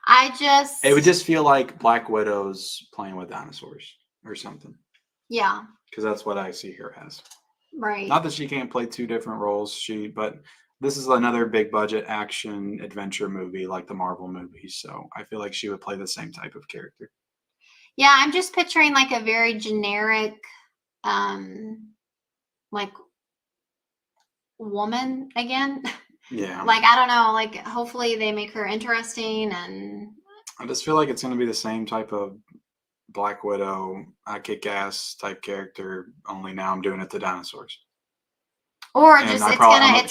It would just feel like Black Widow's playing with dinosaurs or something. Yeah. Because that's what I see her as. Right. Not that she can't play two different roles, but this is another big budget action adventure movie like the Marvel movies. So I feel like she would play the same type of character. Yeah, I'm just picturing like a very generic, like woman again. Yeah. Like, I don't know, like hopefully they make her interesting and I just feel like it's going to be the same type of Black Widow, kick ass type character, only now I'm doing it to dinosaurs. or And just she's it's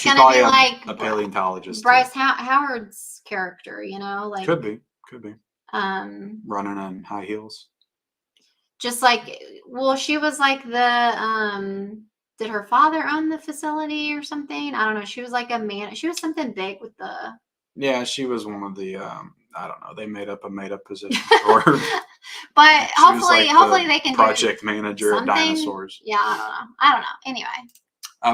gonna probably be like a paleontologist. Bryce Howard's character, like Could be. running in high heels. just like, well, she was like did her father own the facility or something? I don't know. She was like she was something big with the. Yeah, she was one of the I don't know. They made up position for her. But hopefully, like they can project do manager of dinosaurs. Yeah, I don't know. Anyway,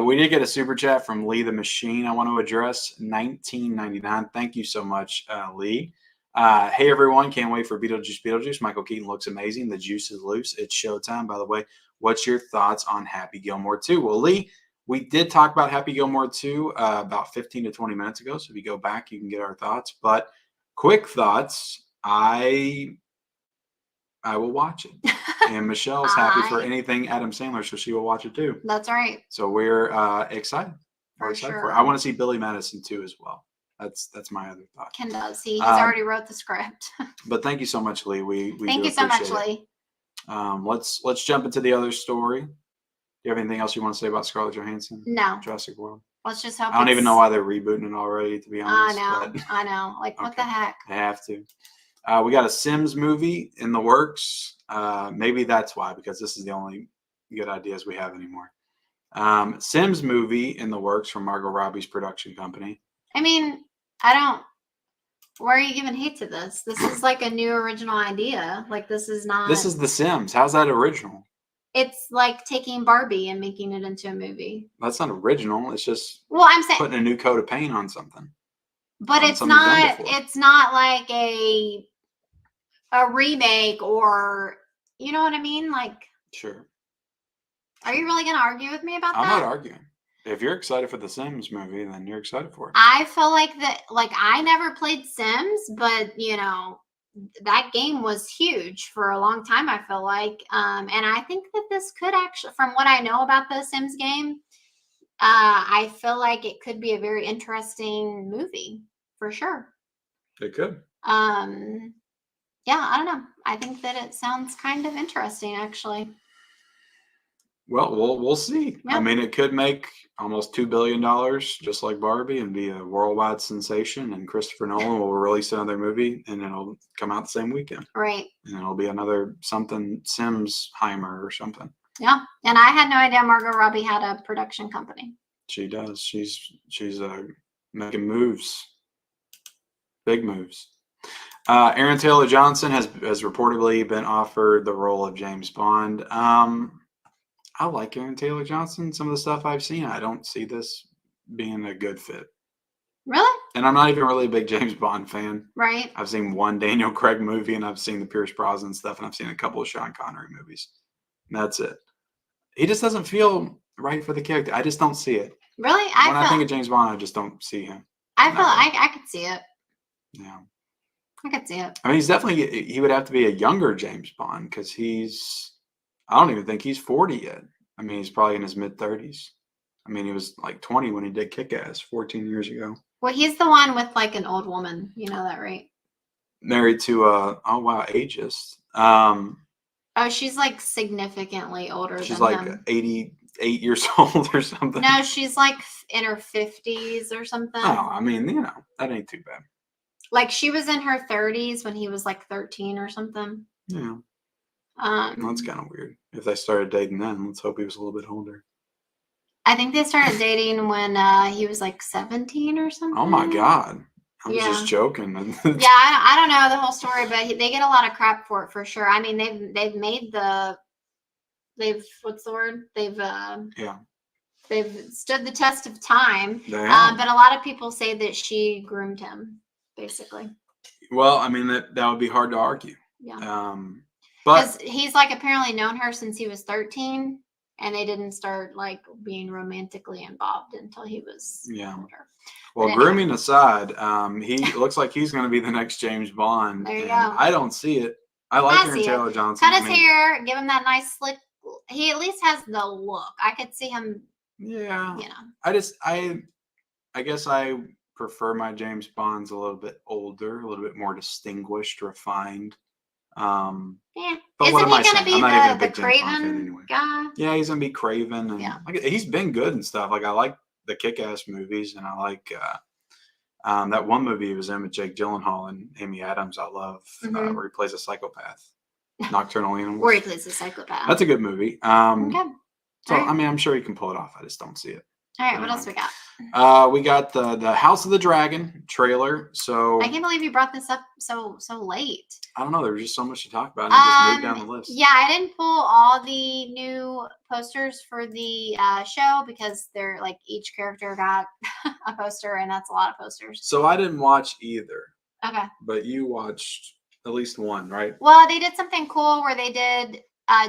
we did get a super chat from Lee the Machine. I want to address 1999. Thank you so much, Lee. Hey everyone, can't wait for Beetlejuice. Michael Keaton looks amazing. The juice is loose. It's showtime. By the way, what's your thoughts on Happy Gilmore 2? Well, Lee, we did talk about Happy Gilmore 2 about 15 to 20 minutes ago. So if you go back, you can get our thoughts. But quick thoughts, I will watch it. And Michelle's happy for anything Adam Sandler, so she will watch it too. That's right. So we're excited. We're excited for it. I want to see Billy Madison too as well. That's my other thought. Ken does. He's already wrote the script. But thank you so much, Lee. We thank you so much, Lee. Let's jump into the other story. Do you have anything else you want to say about Scarlett Johansson? No. Jurassic World. Let's just hope. I don't even know why they're rebooting it already, to be honest. I know. Like, what the heck? They have to. We got a Sims movie in the works. Maybe that's why, because this is the only good ideas we have anymore. Sims movie in the works from Margot Robbie's production company. I mean, why are you giving hate to this? This is like a new original idea. Like, this is not. This is The Sims. How's that original? It's like taking Barbie and making it into a movie. That's not original. It's just I'm saying putting a new coat of paint on something. But it's not. It's not like a remake or, you know what I mean? Like, sure. Are you really going to argue with me about that? I'm not arguing. If you're excited for the Sims movie, then you're excited for it. I feel like I never played Sims, but that game was huge for a long time, I feel like. And I think that this could actually, from what I know about the Sims game, I feel like it could be a very interesting movie for sure. It could. Yeah, I don't know. I think that it sounds kind of interesting, actually. Well, we'll see. Yeah. I mean, it could make almost $2 billion, just like Barbie, and be a worldwide sensation. And Christopher Nolan will release another movie, and it'll come out the same weekend. Right. And it'll be another something Simsheimer or something. Yeah. And I had no idea Margot Robbie had a production company. She does. She's making moves, big moves. Aaron Taylor Johnson has reportedly been offered the role of James Bond. I like Aaron Taylor Johnson. Some of the stuff I've seen, I don't see this being a good fit. Really? And I'm not even really a big James Bond fan. Right. I've seen one Daniel Craig movie, and I've seen the Pierce Brosnan stuff, and I've seen a couple of Sean Connery movies. And that's it. He just doesn't feel right for the character. I just don't see it. Really? When I think of James Bond, I just don't see him. I could see it. Yeah. I could see it. I mean, he would have to be a younger James Bond because I don't even think he's 40 yet. I mean, he's probably in his mid-30s. I mean, he was like 20 when he did Kick-Ass 14 years ago. Well, he's the one with like an old woman. You know that, right? Married to ageist. Oh, she's like significantly older She's than like him. 88 years old or something. No, she's like in her 50s or something. Oh, I mean, that ain't too bad. Like she was in her 30s when he was like 13 or something. Yeah. That's kind of weird. If they started dating then, let's hope he was a little bit older. I think they started dating when he was like 17 or something. Oh my God. I was just joking. Yeah, I don't know the whole story, but they get a lot of crap for it for sure. I mean, what's the word? They've stood the test of time. But a lot of people say that she groomed him, basically. Well, I mean, that would be hard to argue. Yeah. But he's like apparently known her since he was 13, and they didn't start like being romantically involved until he was older. Well, anyway. Grooming aside, he looks like he's going to be the next James Bond. There you go. I don't see it. I like Aaron Taylor Johnson. Cut his hair, give him that nice slick. He at least has the look. I could see him. Yeah. You know. I guess I prefer my James Bonds a little bit older, a little bit more distinguished, refined. Yeah. But Isn't he going to be the Craven guy? Yeah, he's going to be Craven. And he's been good and stuff. Like, I like the Kick-Ass movies, and I like that one movie he was in with Jake Gyllenhaal and Amy Adams. I love where he plays a psychopath, Nocturnal Animals. Where he plays a psychopath. That's a good movie. Okay. So I mean, I'm sure he can pull it off. I just don't see it. All right, what else we got? We got the House of the Dragon trailer. So I can't believe you brought this up so late. I don't know. There was just so much to talk about. And just moved down the list. Yeah, I didn't pull all the new posters for the show because they're like each character got a poster, and that's a lot of posters. So I didn't watch either. Okay. But you watched at least one, right? Well, they did something cool where they did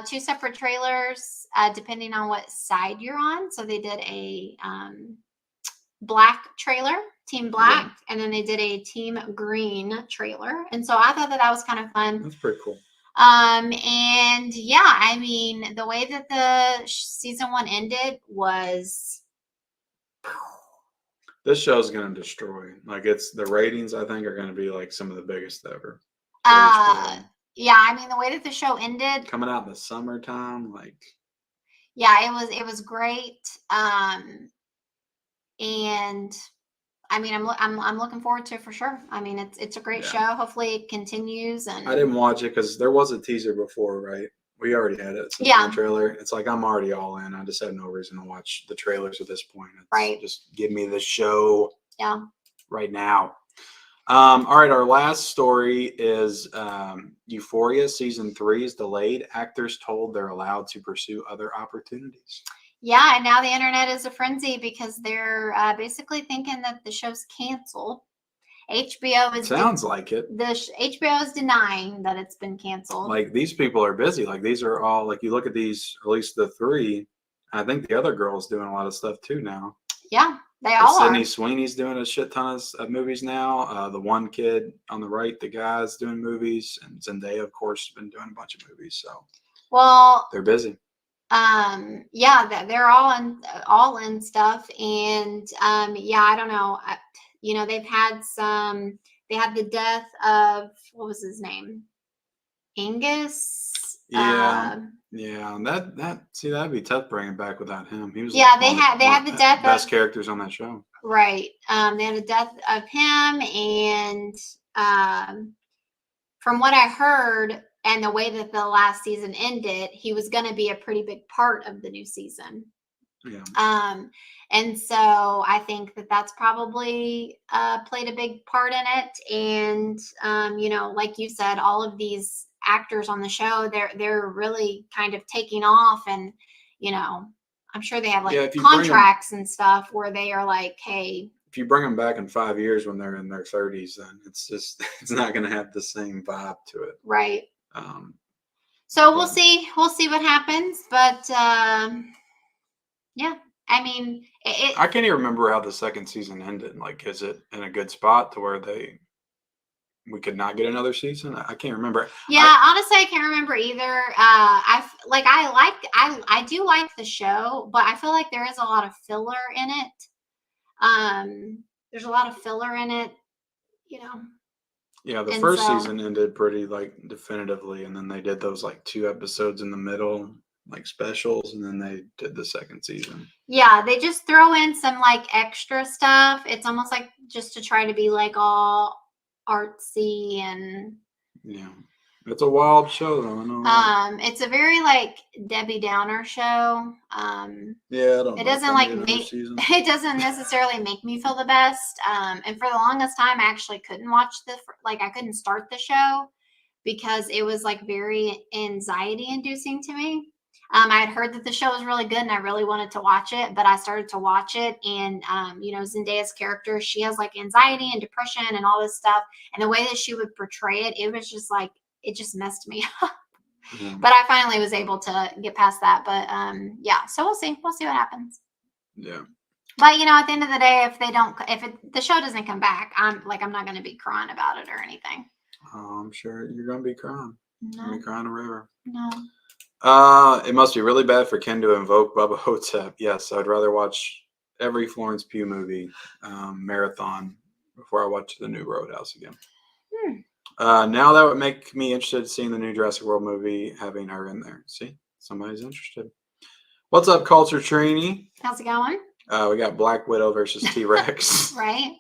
2 separate trailers depending on what side you're on. So they did a black trailer, Team Black, and then they did a Team Green trailer. And so I thought that was kind of fun. That's pretty cool. And yeah, I mean, the way that the season 1 ended was. This show's going to destroy. Like, the ratings, I think, are going to be like some of the biggest ever. Yeah, I mean, the way that the show ended, coming out in the summertime, like. Yeah, it was great. And I mean, I'm looking forward to it for sure. I mean, it's a great show. Hopefully it continues. And I didn't watch it because there was a teaser before, right? We already had it. The trailer. It's like I'm already all in. I just have no reason to watch the trailers at this point. Right. Just give me the show. Yeah. Right now. All right. Our last story is Euphoria season 3 is delayed. Actors told they're allowed to pursue other opportunities. Yeah, and now the internet is a frenzy because they're basically thinking that the show's canceled. HBO is sounds like it. HBO is denying that it's been canceled. Like, these people are busy. Like, these are all, like, you look at these, at least the 3. I think the other girl's doing a lot of stuff too now. Yeah, they all are. Sydney Sweeney's doing a shit ton of movies now. The one kid on the right, the guy's doing movies, and Zendaya, of course, has been doing a bunch of movies. So, well, they're busy. Yeah, they're all in stuff, and yeah, I don't know. They had the death of, what was his name? Angus. Yeah. Yeah, that'd be tough bringing back without him. He was Yeah, like they had the death best of characters on that show. right. They had the death of him, and from what I heard and the way that the last season ended, he was going to be a pretty big part of the new season. Yeah. And so I think that that's probably played a big part in it. And you know, like you said, all of these actors on the show, they're really kind of taking off, and you know, I'm sure they have like Yeah, if you contracts and stuff where they are like, hey, if you bring them back in 5 years when they're in their 30s, then it's just it's not going to have the same vibe to it. right. Um, So but- we'll see what happens, but yeah, I mean, I can't even remember how the second season ended. Like, is it in a good spot to where we could not get another season? I can't remember. yeah, honestly, I can't remember either. I do like the show, but I feel like there is a lot of filler in it. There's a lot of filler in it, you know. Yeah, the And first so- season ended pretty like definitively, and then they did those like 2 episodes in the middle, like specials, and then they did the second season. Yeah, they just throw in some like extra stuff. It's almost like just to try to be like all artsy and Yeah, it's a wild show though. I know that. it's a very like Debbie Downer show. Yeah, I don't It know if doesn't I like need another make season. it doesn't necessarily make me feel the best. And for the longest time, I actually couldn't watch I couldn't start the show because it was like very anxiety inducing to me. I had heard that the show was really good and I really wanted to watch it, but I started to watch it, and you know, Zendaya's character, she has like anxiety and depression and all this stuff, and the way that she would portray it, it was just like it just messed me up. Yeah. But I finally was able to get past that. But yeah, so we'll see what happens. Yeah. But you know, at the end of the day, the show doesn't come back, I'm not going to be crying about it or anything. Oh, I'm sure you're gonna be crying. You're gonna No, be crying a river. no. It must be really bad for Ken to invoke Bubba Hotep. Yes, I'd rather watch every Florence Pugh movie marathon before I watch the new Roadhouse again. Now that would make me interested in seeing the new Jurassic World movie, having her in there. See, somebody's interested. What's up, Culture Trainee? How's it going? We got Black Widow versus T-Rex. Right.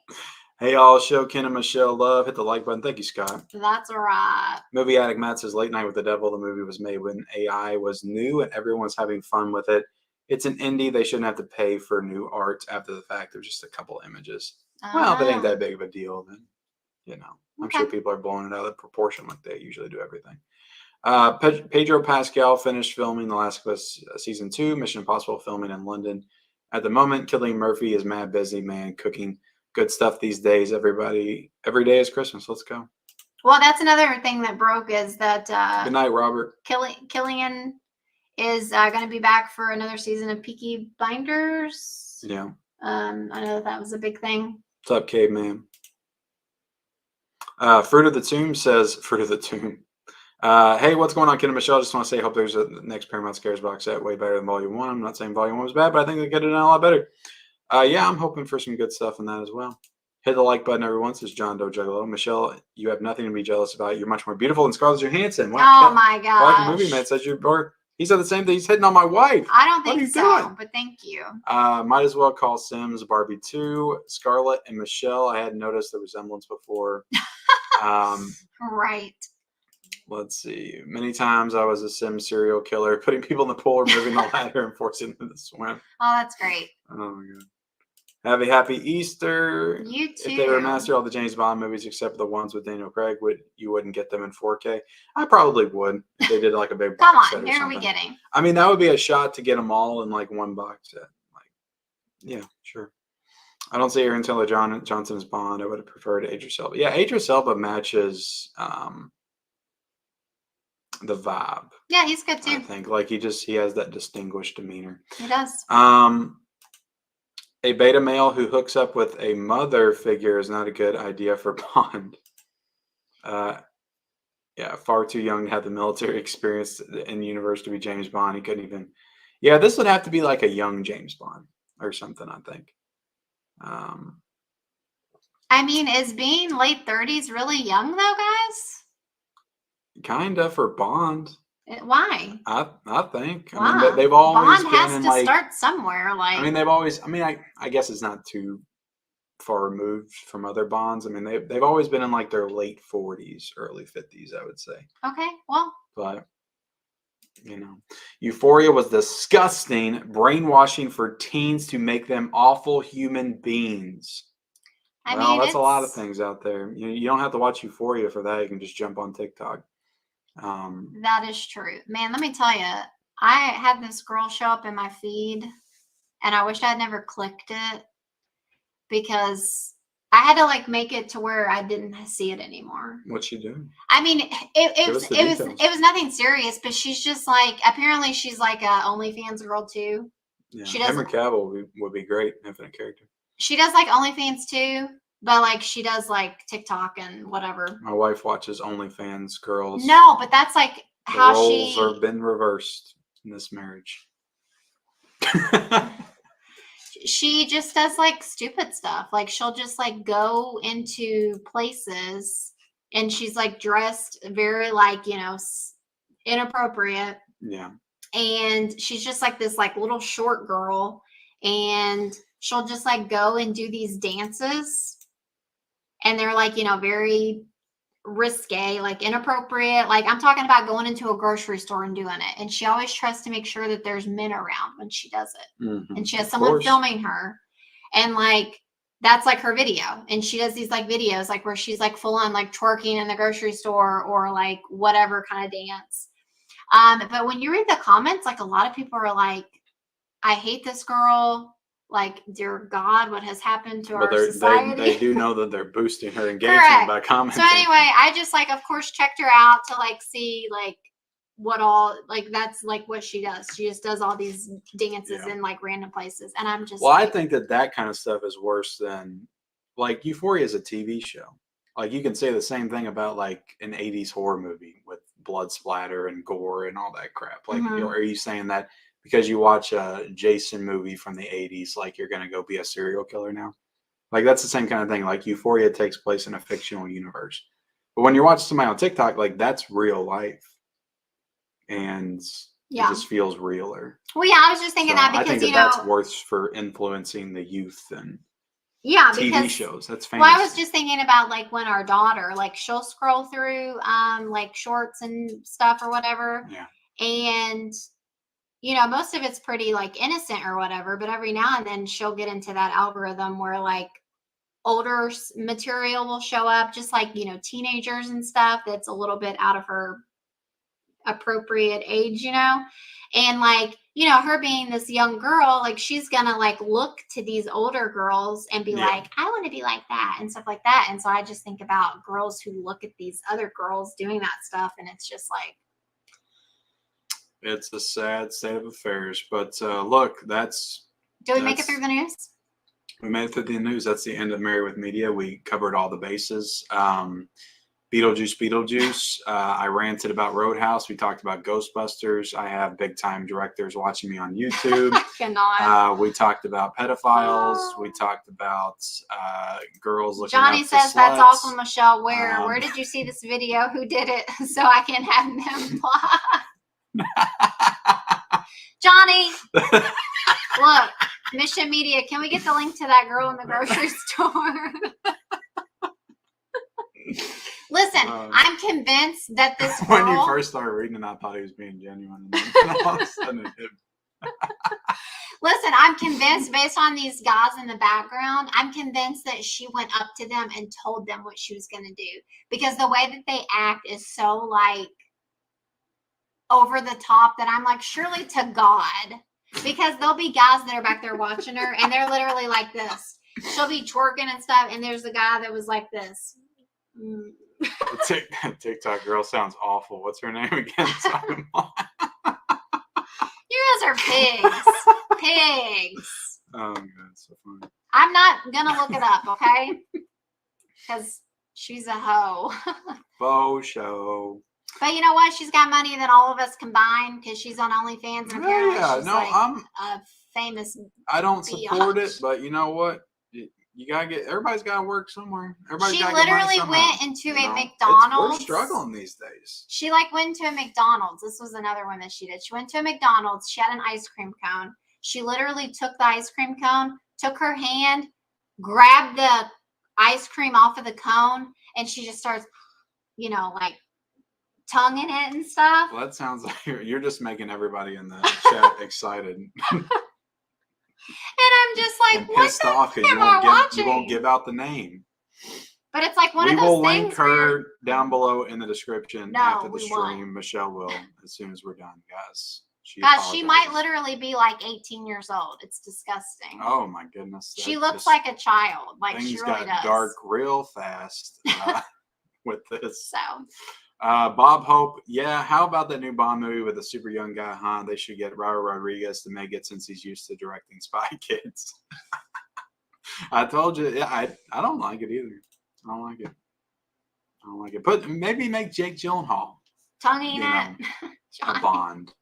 Hey, y'all, show Ken and Michelle love. Hit the like button. Thank you, Scott. That's right. Movie Addict Matt says Late Night with the Devil. The movie was made when AI was new and everyone's having fun with it. It's an indie. They shouldn't have to pay for new art after the fact. There's just a couple images. Well, if it ain't that big of a deal, then, you know, I'm sure people are blowing it out of proportion like they usually do everything. Pedro Pascal finished filming The Last of Us Season 2, Mission Impossible filming in London. At the moment, Cillian Murphy is mad busy, man, cooking good stuff these days. Every day is Christmas. Let's go. Well, that's another thing that broke is that Good night, Robert. Cillian is going to be back for another season of Peaky Blinders. Yeah. I know that was a big thing. What's up, caveman? Fruit of the Tomb says, Fruit of the Tomb. Hey, what's going on, Ken and Michelle? Just want to say, hope there's a next Paramount Scares box set way better than Volume 1. I'm not saying Volume 1 was bad, but I think they get it in a lot better. Yeah, I'm hoping for some good stuff in that as well. Hit the like button, everyone, says John Doe Juggalo. Michelle, you have nothing to be jealous about. You're much more beautiful than Scarlett Johansson. Wow, oh my gosh. Movie Man says he said the same thing. He's hitting on my wife. I don't think so, but thank you. Might as well call Sims Barbie 2. Scarlett and Michelle, I hadn't noticed the resemblance before. Right. Let's see. Many times I was a Sim serial killer, putting people in the pool or moving the ladder and forcing them to swim. Oh, that's great. Oh my god. Have a happy Easter. You too. If they remaster all the James Bond movies except the ones with Daniel Craig, you wouldn't get them in 4K? I probably would if they did like a big Come box set on, or who are something. we getting? I mean, that would be a shot to get them all in like one box set. Like, yeah, sure. I don't see Aaron Taylor Johnson as Bond. I would have preferred Idris Elba. Yeah, Idris Elba matches the vibe. Yeah, he's good too. I think like he has that distinguished demeanor. He does. A beta male who hooks up with a mother figure is not a good idea for Bond. Yeah, far too young to have the military experience in the universe to be James Bond. He couldn't even. Yeah, this would have to be like a young James Bond or something, I think. I mean, is being late 30s really young though, guys? Kinda for Bond. Why? I think. I mean, Why? they've always Bond been has in to like. start somewhere. Like, I mean, they've always. I mean, I guess it's not too far removed from other Bonds. I mean, they've always been in like their late 40s, early 50s, I would say. okay, well, But Euphoria was disgusting, brainwashing for teens to make them awful human beings. I Well, mean, that's a lot of it's things out there. You don't have to watch Euphoria for that. You can just jump on TikTok. that is true, man. Let me tell you, I had this girl show up in my feed, and I wish I'd never clicked it because I had to like make it to where I didn't see it anymore. What's she doing? I mean, Give us the details. it was nothing serious, but she's just like, apparently she's like a OnlyFans girl too. Yeah, She does. Henry Cavill would be great, infinite character. She does like OnlyFans too, but like she does like TikTok and whatever. My wife watches OnlyFans girls. No, but that's like The how roles she have been reversed in this marriage. she just does like stupid stuff. Like she'll just like go into places and she's like dressed very like, inappropriate. Yeah. And she's just like this like little short girl and she'll just like go and do these dances and they're like, very risque, like inappropriate. Like I'm talking about going into a grocery store and doing it. And she always tries to make sure that there's men around when she does it. Mm-hmm. And she has someone filming her. And like that's like her video. And she does these like videos like where she's like full on like twerking in the grocery store or like whatever kind of dance. But when you read the comments, like a lot of people are like, I hate this girl. Like, dear God, what has happened to our society? They do know that they're boosting her engagement by commenting. So anyway, I just like, of course, checked her out to like see like what all like that's like what she does. She just does all these dances in like random places, and I'm just. Well, I think that kind of stuff is worse than like Euphoria is a TV show. Like you can say the same thing about like an 80s horror movie with blood splatter and gore and all that crap. Like, are you saying that because you watch a Jason movie from the 80s, like you're going to go be a serial killer now? Like that's the same kind of thing. Like Euphoria takes place in a fictional universe. But when you're watching somebody on TikTok, like that's real life. And it just feels realer. Well, yeah, I was just thinking that because, I think that's worse for influencing the youth than TV shows. That's fantasy. Well, I was just thinking about like when our daughter, like she'll scroll through like shorts and stuff or whatever. Yeah. And most of it's pretty like innocent or whatever, but every now and then she'll get into that algorithm where like older material will show up, just like, teenagers and stuff that's a little bit out of her appropriate age, and like, her being this young girl, like she's gonna like look to these older girls and be like, I want to be like that and stuff like that. And so I just think about girls who look at these other girls doing that stuff, and it's just like, it's a sad state of affairs. But look, do we make it through the news? We made it through the news. That's the end of Married with Media. We covered all the bases. Beetlejuice. I ranted about Roadhouse. We talked about Ghostbusters. I have big time directors watching me on YouTube. I cannot. We talked about pedophiles. We talked about girls looking Johnny up says to that's sluts. awful, Michelle. Where did you see this video? Who did it? So I can have them Johnny, look, Mission Media, can we get the link to that girl in the grocery store? Listen, I'm convinced that this girl... When you first started reading it, I thought he was being genuine. And then all of a sudden Listen, I'm convinced based on these guys in the background, I'm convinced that she went up to them and told them what she was going to do. Because the way that they act is so like over the top that I'm like, surely to God. Because there'll be guys that are back there watching her and they're literally like this. She'll be twerking and stuff, and there's a guy that was like this. TikTok girl sounds awful. What's her name again? You guys are pigs. Pigs. Oh, God, it's so funny. I'm not going to look it up, okay? Because she's a hoe. Faux show. But you know what? She's got money than all of us combined because she's on OnlyFans. And apparently she's I'm a famous famous I don't biatch. support it, but you know what? You gotta get. Everybody's gotta work somewhere. Everybody's She gotta get money literally somehow, went into you a know? McDonald's. We're struggling these days. She like went to a McDonald's. This was another one that she did. She went to a McDonald's. She had an ice cream cone. She literally took the ice cream cone, took her hand, grabbed the ice cream off of the cone, and she just starts, you know, like tonguing it and stuff. Well, that sounds like you're just making everybody in the chat excited. And I'm just like, and what pissed the off because am I watching? you won't give out the name. But it's like one we of those will things link her down below in the description No, after the we stream. won't. Michelle will as soon as we're done, guys. She might apologizes. literally be like 18 years old. It's disgusting. Oh my goodness. She looks like a child. Like she things really got does. dark real fast with this. So Bob Hope, yeah. How about that new Bond movie with a super young guy? Huh? They should get Robert Rodriguez to make it since he's used to directing Spy Kids. I told you, yeah. I don't like it either. I don't like it. But maybe make Jake Gyllenhaal tonguing it, a Bond.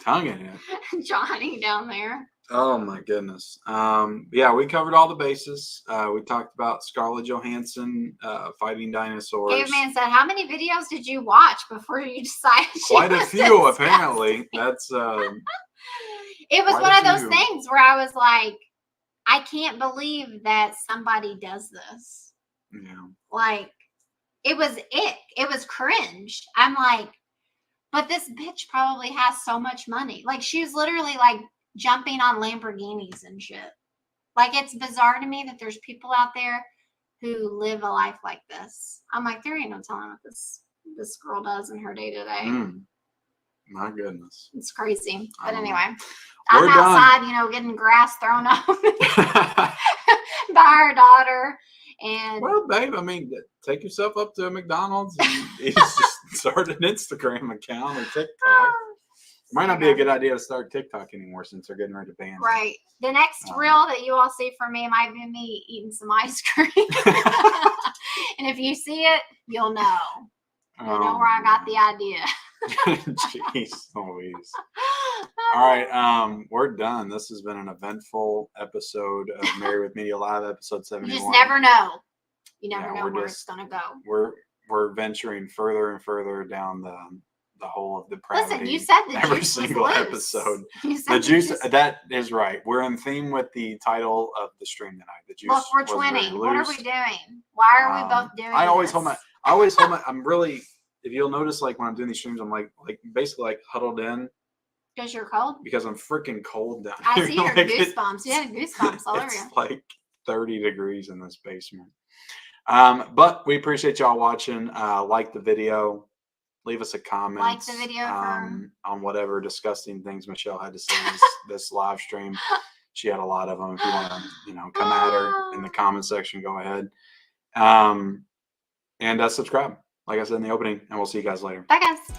Tonguing it, Johnny down there. Oh my goodness. Yeah, we covered all the bases. We talked about Scarlett Johansson fighting dinosaurs. Caveman said, "How many videos did you watch before you decided?" Quite a few, apparently. That's it was one of those things where I was like, I can't believe that somebody does this. Yeah. Like, it was ick. It was cringe. I'm like, but this bitch probably has so much money. Like, she was literally like jumping on Lamborghinis and shit. Like, it's bizarre to me that there's people out there who live a life like this. I'm like, there ain't no telling what this girl does in her day to day. My goodness. It's crazy. But anyway, I'm outside, getting grass thrown on me by our daughter. And well, babe, I mean, take yourself up to a McDonald's and just start an Instagram account or TikTok. Might not be a good idea to start TikTok anymore since they're getting ready to ban it. Right. The next reel that you all see from me might be me eating some ice cream. And if you see it, you'll know. You'll know where I got the idea. Jeez Louise. All right, we're done. This has been an eventful episode of Married with Media Live, episode 71. You just never know. You never know where it's gonna go. We're venturing further and further down the hole of depravity. Listen, you said the every juice single was episode. You said the juice. That is right. We're in theme with the title of the stream tonight. The juice. Look, we're twinning. What are we doing? Why are we both doing? I always hold my. I'm really. If you'll notice, like when I'm doing these streams, I'm like basically like huddled in. Because you're cold? Because I'm freaking cold down here. I see your like goosebumps. You had goosebumps all over you. It's like 30 degrees in this basement. But we appreciate y'all watching. Like the video. Leave us a comment. Like the video on whatever disgusting things Michelle had to say this live stream. She had a lot of them. If you want to, come at her in the comment section, go ahead. And subscribe, like I said in the opening, and we'll see you guys later. Bye, guys.